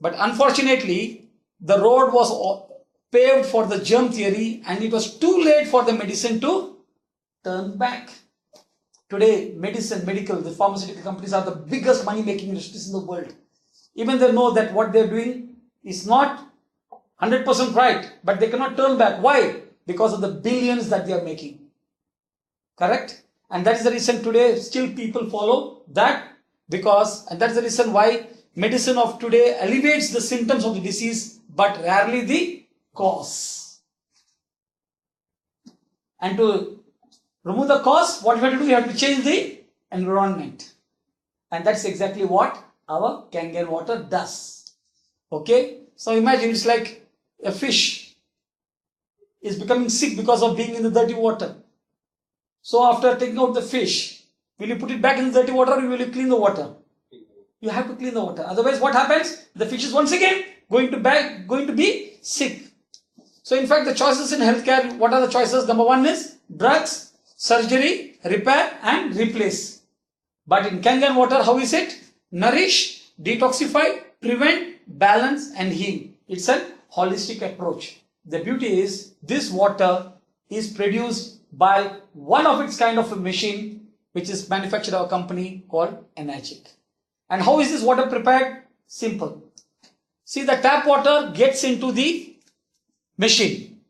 S1: But unfortunately, the road was paved for the germ theory and it was too late for the medicine to turn back. Today, the pharmaceutical companies are the biggest money-making industries in the world. Even they know that what they're doing is not 100% right, but they cannot turn back. Why? Because of the billions that they are making. Correct? And that is the reason today still people follow that, and that's the reason why medicine of today alleviates the symptoms of the disease, but rarely the cause. And to remove the cause, what you have to do? You have to change the environment. And that's exactly what our Kangen water does. Okay? So imagine it's like a fish is becoming sick because of being in the dirty water. So after taking out the fish, will you put it back in the dirty water or will you clean the water? You have to clean the water. Otherwise what happens? The fish is once again going to be sick. So in fact the choices in healthcare, what are the choices? Number one is drugs, surgery, repair and replace. But in Kangen water, how is it? Nourish, detoxify, prevent, balance and heal. It's a holistic approach. The beauty is this water is produced by one of its kind of a machine which is manufactured by a company called Enagic. And how is this water prepared? Simple. See, the tap water gets into the machine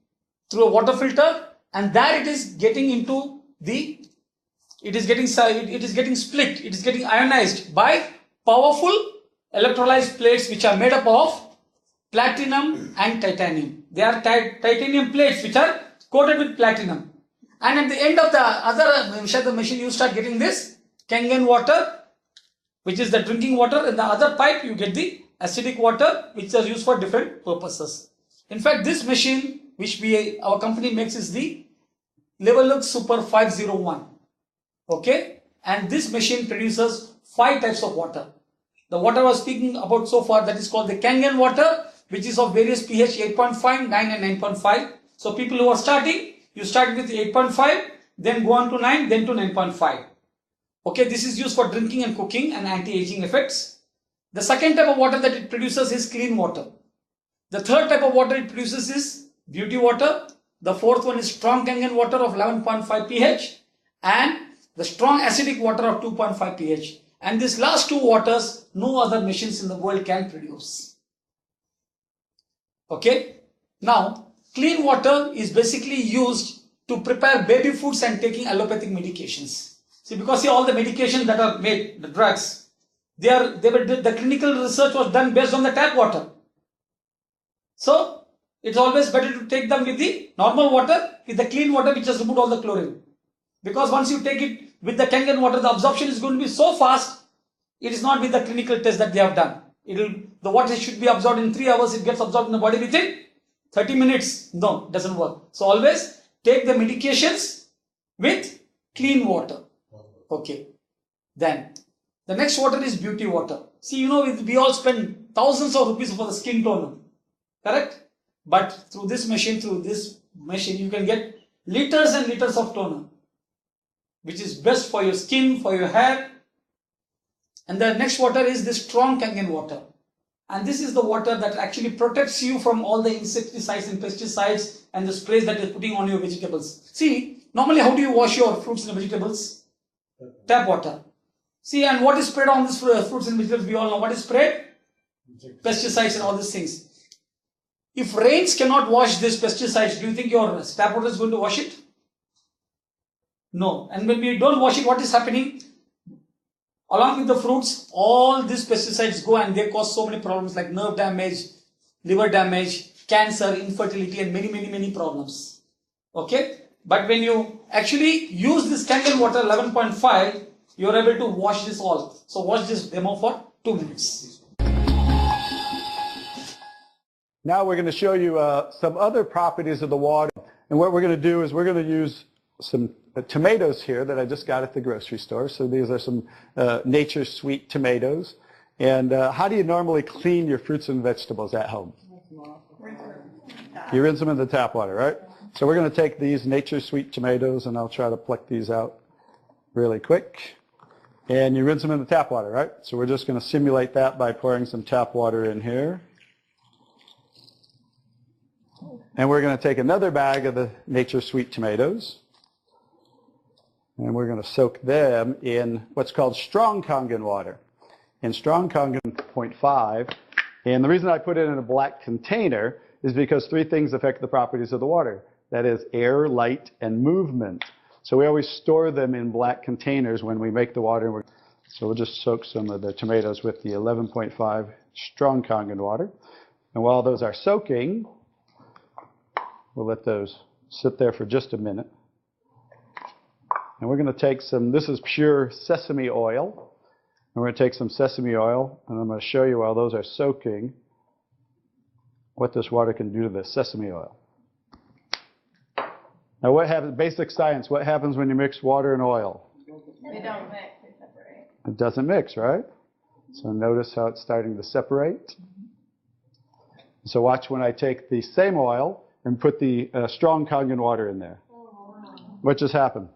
S1: through a water filter and there it is getting into the, it is getting split, it is getting ionized by powerful electrolyzed plates which are made up of platinum and titanium. They are titanium plates which are coated with platinum. And at the end of the other machine, you start getting this Kangen water, which is the drinking water. In the other pipe, you get the acidic water, which is used for different purposes. In fact, this machine, which our company makes, is the Leveluk Super 501. Okay? And this machine produces 5 types of water. The water I was speaking about so far, that is called the Kangen water, which is of various pH 8.5, 9 and 9.5. So people who are starting, you start with 8.5, then go on to 9, then to 9.5. Okay, this is used for drinking and cooking and anti-aging effects. The second type of water that it produces is clean water. The third type of water it produces is beauty water. The fourth one is strong Kangen water of 11.5 pH and the strong acidic water of 2.5 pH. And these last two waters, no other machines in the world can produce. Okay. Now, clean water is basically used to prepare baby foods and taking allopathic medications. See, because all the medications that are made, the drugs, the clinical research was done based on the tap water. So, it's always better to take them with the normal water, with the clean water which has removed all the chlorine. Because once you take it with the Kangen water, the absorption is going to be so fast, it is not with the clinical test that they have done. The water should be absorbed in 3 hours, it gets absorbed in the body within 30 minutes. No, it doesn't work. So always take the medications with clean water. Okay. Then the next water is beauty water. See, we all spend thousands of rupees for the skin toner. Correct? But through this machine, you can get liters and liters of toner, which is best for your skin, for your hair. And the next water is the strong Kangen water. And this is the water that actually protects you from all the insecticides and pesticides and the sprays that you're putting on your vegetables. See, normally how do you wash your fruits and vegetables? Tap water. See, and what is sprayed on these fruits and vegetables? We all know what is sprayed? Pesticides and all these things. If rains cannot wash these pesticides, do you think your tap water is going to wash it? No. And when we don't wash it, what is happening? Along with the fruits, all these pesticides go and they cause so many problems like nerve damage, liver damage, cancer, infertility and many problems. Okay? But when you actually use this Kangen water 11.5, you are able to wash this all. So watch this demo for 2 minutes.
S3: Now we're going to show you some other properties of the water. And what we're going to do is we're going to use some tomatoes here that I just got at the grocery store. So these are some Nature's Sweet tomatoes. And how do you normally clean your fruits and vegetables at home? You rinse them in the tap water, right? So we're going to take these Nature's Sweet tomatoes, and I'll try to pluck these out really quick. And you rinse them in the tap water, right? So we're just going to simulate that by pouring some tap water in here. And we're going to take another bag of the Nature's Sweet tomatoes, and we're going to soak them in what's called strong Kangen water. In strong Kangen 0.5, and the reason I put it in a black container is because three things affect the properties of the water. That is air, light, and movement. So we always store them in black containers when we make the water. So we'll just soak some of the tomatoes with the 11.5 strong Kangen water. And while those are soaking, we'll let those sit there for just a minute. And we're going to take some, this is pure sesame oil. And we're going to take some sesame oil, and I'm going to show you while those are soaking what this water can do to the sesame oil. Now what happens, basic science, what happens when you mix water and oil?
S4: They don't mix, they separate.
S3: It doesn't mix, right? So notice how it's starting to separate. So watch when I take the same oil and put the strong Kangen water in there. What just happened?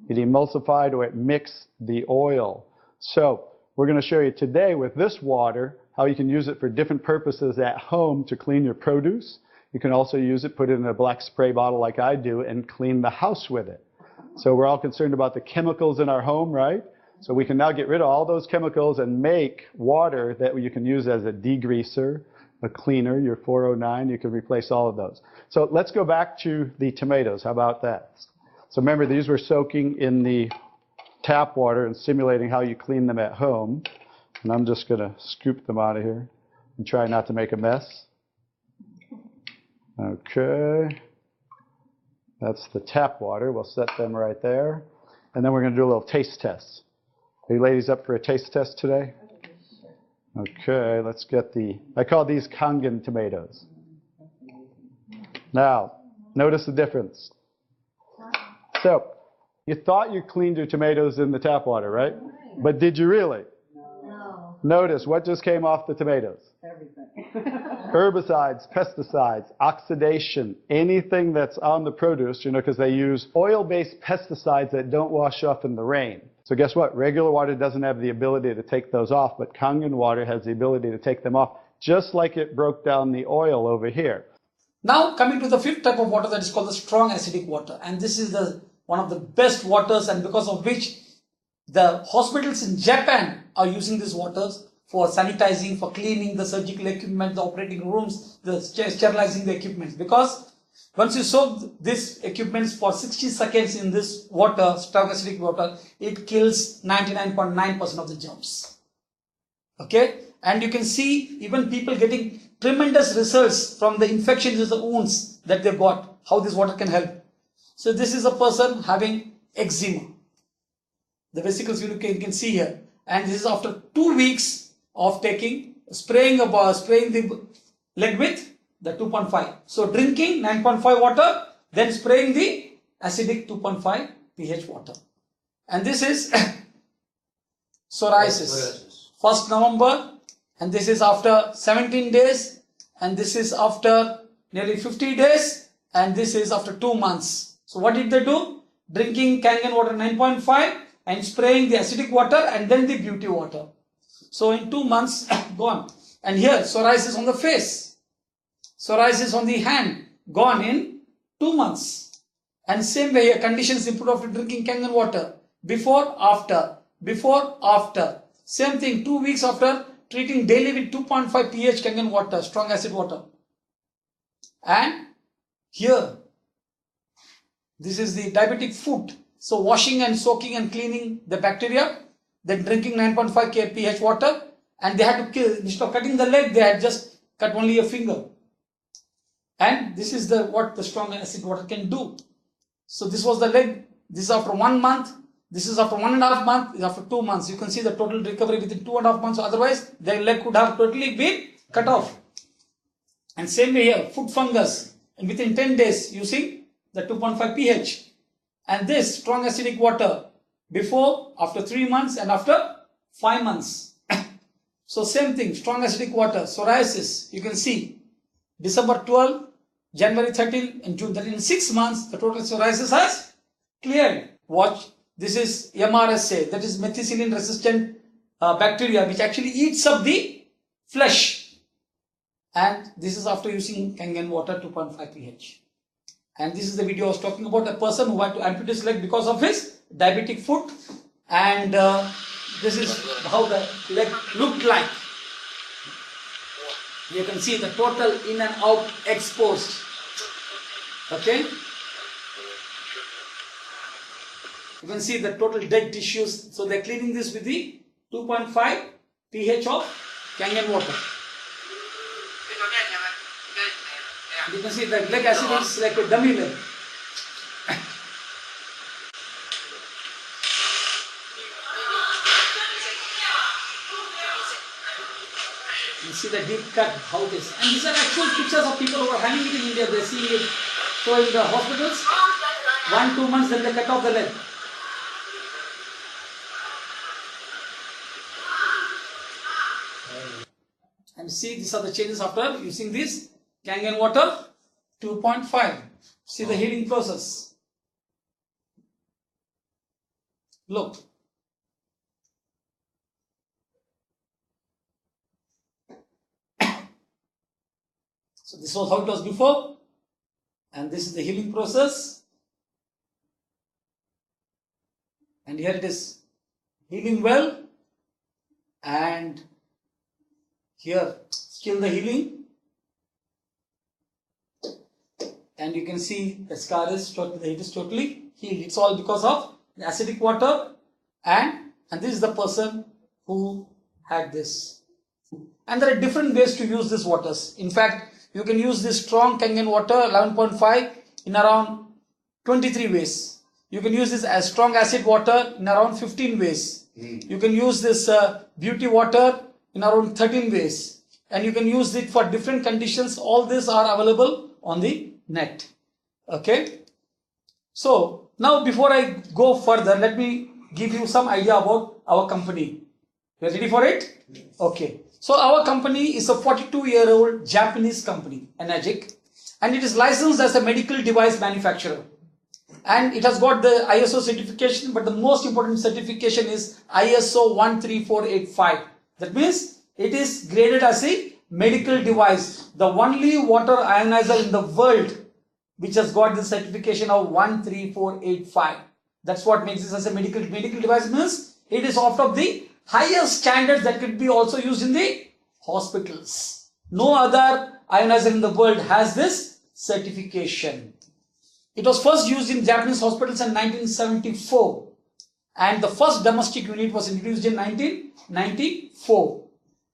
S3: It emulsified, or it mixed the oil. So we're going to show you today with this water how you can use it for different purposes at home to clean your produce. You can also use it, put it in a black spray bottle like I do, and clean the house with it. So we're all concerned about the chemicals in our home, right? So we can now get rid of all those chemicals and make water that you can use as a degreaser, a cleaner, your 409. You can replace all of those. So let's go back to the tomatoes. How about that? So remember, these were soaking in the tap water and simulating how you clean them at home. And I'm just going to scoop them out of here and try not to make a mess. Okay. That's the tap water. We'll set them right there. And then we're going to do a little taste test. Are you ladies up for a taste test today? Okay, let's get the, I call these Kangen tomatoes. Now, notice the difference. So, you thought you cleaned your tomatoes in the tap water, right? But did you really?
S4: No.
S3: Notice what just came off the tomatoes.
S4: Everything.
S3: Herbicides, pesticides, oxidation, anything that's on the produce, you know, because they use oil-based pesticides that don't wash off in the rain. So guess what? Regular water doesn't have the ability to take those off, but Kangen water has the ability to take them off, just like it broke down the oil over here.
S1: Now coming to the fifth type of water, that is called the strong acidic water. And this is one of the best waters, and because of which the hospitals in Japan are using these waters for sanitizing, for cleaning the surgical equipment, the operating rooms, the sterilizing the equipment. Because once you soak these equipments for 60 seconds in this water, strong acidic water, it kills 99.9% of the germs. Okay? And you can see even people getting tremendous results from the infections of the wounds that they got, how this water can help. So this is a person having eczema. The vesicles you can see here. And this is after 2 weeks of spraying the leg with the 2.5. So drinking 9.5 water, then spraying the acidic 2.5 pH water. And this is psoriasis. 1st November, and this is after 17 days, and this is after nearly 50 days, and this is after 2 months. So what did they do? Drinking Kangen water 9.5 and spraying the acidic water and then the beauty water. So in 2 months, gone. And here, psoriasis on the face, psoriasis on the hand, gone in 2 months. And same way here, conditions improved after drinking Kangen water. Before, after. Before, after. Same thing, 2 weeks after treating daily with 2.5 pH Kangen water, strong acid water. And here, this is the diabetic foot. So washing and soaking and cleaning the bacteria, then drinking 9.5 pH water, and they had to kill, instead of cutting the leg, they had just cut only a finger. And this is what the strong acid water can do. So this was the leg, this is after 1 month, this is after 1.5 months, this is after 2 months. You can see the total recovery within 2.5 months, otherwise their leg could have totally been cut off. And same way here, food fungus, and within 10 days using the 2.5 pH. And this strong acidic water before, after 3 months and after 5 months. So same thing, strong acidic water, psoriasis, you can see December 12, January 13 and June 13, in 6 months the total psoriasis has cleared. Watch, this is MRSA, that is methicillin resistant bacteria which actually eats up the flesh. And this is after using Kangen water 2.5 pH. And this is the video I was talking about, a person who had to amputate his leg because of his diabetic foot. And this is how the leg looked like. You can see the total in and out exposed. Okay. You can see the total dead tissues. So they are cleaning this with the 2.5 pH of Kangen water. You can see that leg acid is like a dummy leg. You see the deep cut, how it is. And these are actual pictures of people who are having it in India. They are seeing it. So in the hospitals, 1-2 months, then they cut off the leg. And see, these are the changes after using this Kangen water 2.5. See the healing process. Look. So this was how it was before. And this is the healing process. And here it is healing well. And here still the healing. And you can see the scar is totally, it is totally healed. It's all because of the acidic water. And this is the person who had this. And there are different ways to use these waters. In fact, you can use this strong Kangen water 11.5 in around 23 ways. You can use this as strong acid water in around 15 ways. You can use this beauty water in around 13 ways. And you can use it for different conditions. All these are available on the net. Okay. So now before I go further, let me give you some idea about our company. You are ready for it? Okay. So our company is a 42-year-old Japanese company, Enagic, and it is licensed as a medical device manufacturer. And it has got the ISO certification, but the most important certification is ISO 13485. That means it is graded as a medical device, the only water ionizer in the world which has got the certification of 13485. That's what makes this as a medical device. Means it is out of the highest standards that could be also used in the hospitals. No other ionizer in the world has this certification. It was first used in Japanese hospitals in 1974, and the first domestic unit was introduced in 1994.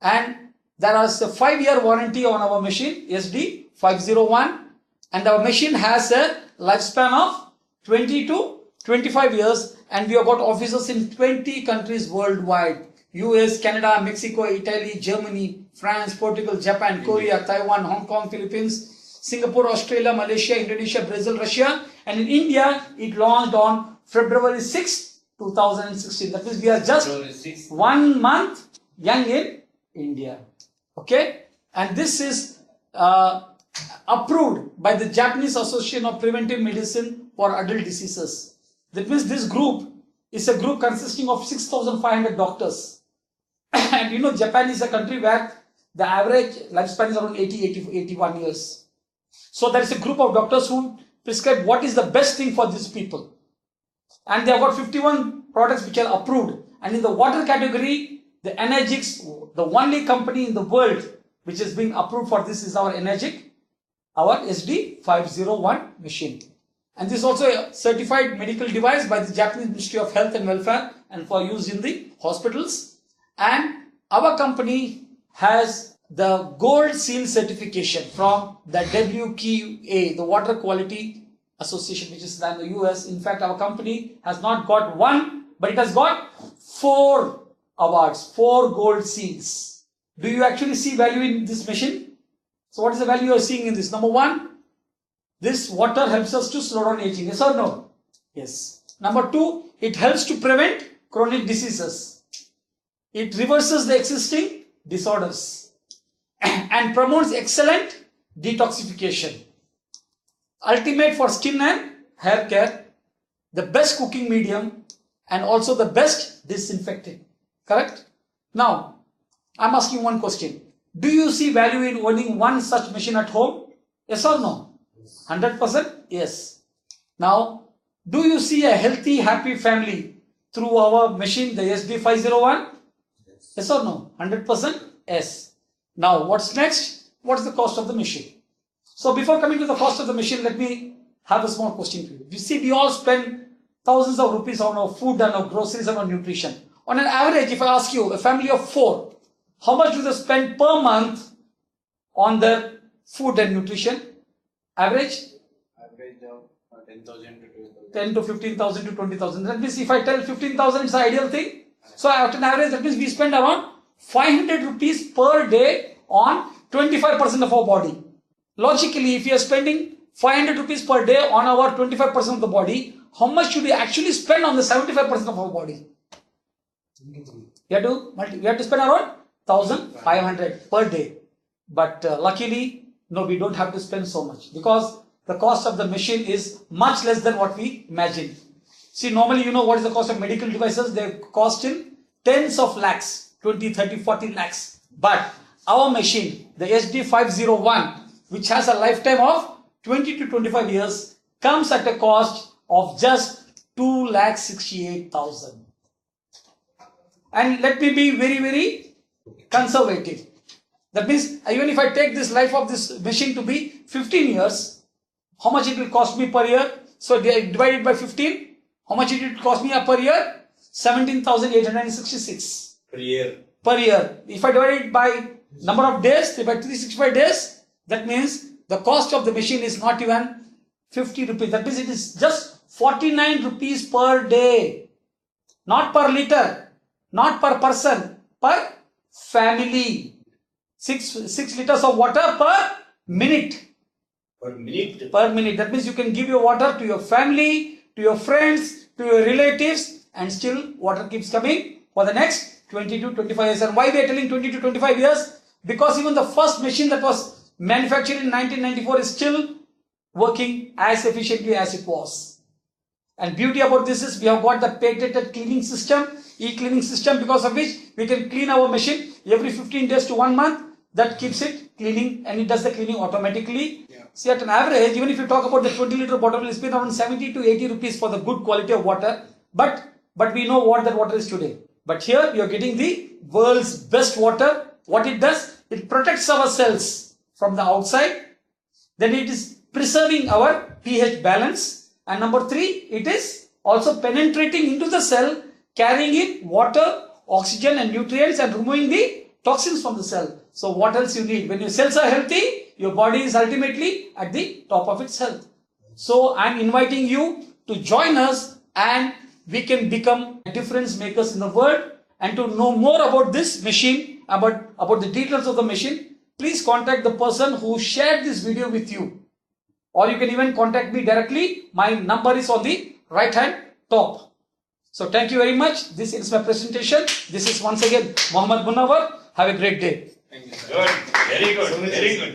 S1: And there is a 5-year warranty on our machine, SD501, and our machine has a lifespan of 20 to 25 years, and we have got offices in 20 countries worldwide. US, Canada, Mexico, Italy, Germany, France, Portugal, Japan, Korea, Taiwan, Hong Kong, Philippines, Singapore, Australia, Malaysia, Indonesia, Brazil, Russia, and in India, it launched on February 6, 2016. That means we are just 1 month young in India. Okay? And this is approved by the Japanese Association of Preventive Medicine for Adult Diseases. That means this group is a group consisting of 6,500 doctors. And you know, Japan is a country where the average lifespan is around 81 years. So there is a group of doctors who prescribe what is the best thing for these people. And they have got 51 products which are approved. And in the water category, the Enagic, the only company in the world which is being approved for this is our Enagic, our SD501 machine. And this is also a certified medical device by the Japanese Ministry of Health and Welfare and for use in the hospitals. And our company has the gold seal certification from the WQA, the Water Quality Association, which is in the US. In fact, our company has not got one, but it has got 4 awards, 4 gold seals. Do you actually see value in this machine? So what is the value you are seeing in this? Number one, this water helps us to slow down aging. Yes or no? Yes. Number two, it helps to prevent chronic diseases. It reverses the existing disorders and promotes excellent detoxification. Ultimate for skin and hair care, the best cooking medium, and also the best disinfectant. Correct? Now, I'm asking one question. Do you see value in owning one such machine at home? Yes or no? 100%? Yes. Now, do you see a healthy, happy family through our machine, the SD501? Yes or no? 100%? Yes. Now, what's next? What's the cost of the machine? So, before coming to the cost of the machine, let me have a small question to you. You see, we all spend thousands of rupees on our food and our groceries and our nutrition. On an average, if I ask you, a family of 4, how much do they spend per month on their food and nutrition? Average?
S7: Average of 10,000 to 12,000.
S1: 10 to 15,000 to 20,000. That means if I tell 15,000, it's the ideal thing. So at an average, that means we spend around 500 rupees per day on 25% of our body. Logically, if you are spending 500 rupees per day on our 25% of the body, how much should we actually spend on the 75% of our body? We have to spend around 1,500 per day. But luckily, no, we don't have to spend so much because the cost of the machine is much less than what we imagine. See, normally, you know what is the cost of medical devices? They cost in tens of lakhs, 20, 30, 40 lakhs. But our machine, the SD501, which has a lifetime of 20 to 25 years, comes at a cost of just 2,68,000. And let me be very, very conservative. That means, even if I take this life of this machine to be 15 years, how much it will cost me per year? So divided by 15, how much it will cost me per year? 17,866.
S7: Per year.
S1: Per year. If I divide it by number of days, by 365 days, that means the cost of the machine is not even 50 rupees. That means it is just 49 rupees per day. Not per liter. Not per person. Per family. 6 liters of water per minute.
S7: Per minute.
S1: Per minute. That means you can give your water to your family, to your friends, to your relatives, and still water keeps coming for the next 20 to 25 years. And why we are telling 20 to 25 years? Because even the first machine that was manufactured in 1994 is still working as efficiently as it was. And beauty about this is we have got the patented cleaning system, e-cleaning system, because of which we can clean our machine every 15 days to 1 month. That keeps it cleaning and it does the cleaning automatically. Yeah. See, at an average, even if you talk about the 20-liter bottle, we spend around 70 to 80 rupees for the good quality of water. But we know what that water is today. But here you are getting the world's best water. What it does, it protects our cells from the outside. Then it is preserving our pH balance. And number 3, it is also penetrating into the cell, carrying in water, oxygen and nutrients and removing the toxins from the cell. So what else you need? When your cells are healthy, your body is ultimately at the top of its health. So I'm inviting you to join us and we can become difference makers in the world. And to know more about this machine, about the details of the machine, please contact the person who shared this video with you. Or you can even contact me directly. My number is on the right hand top. So thank you very much. This is my presentation. This is once again Mohammed Munawar. Have a great day.
S7: Thank you. Good. Very good. Very good.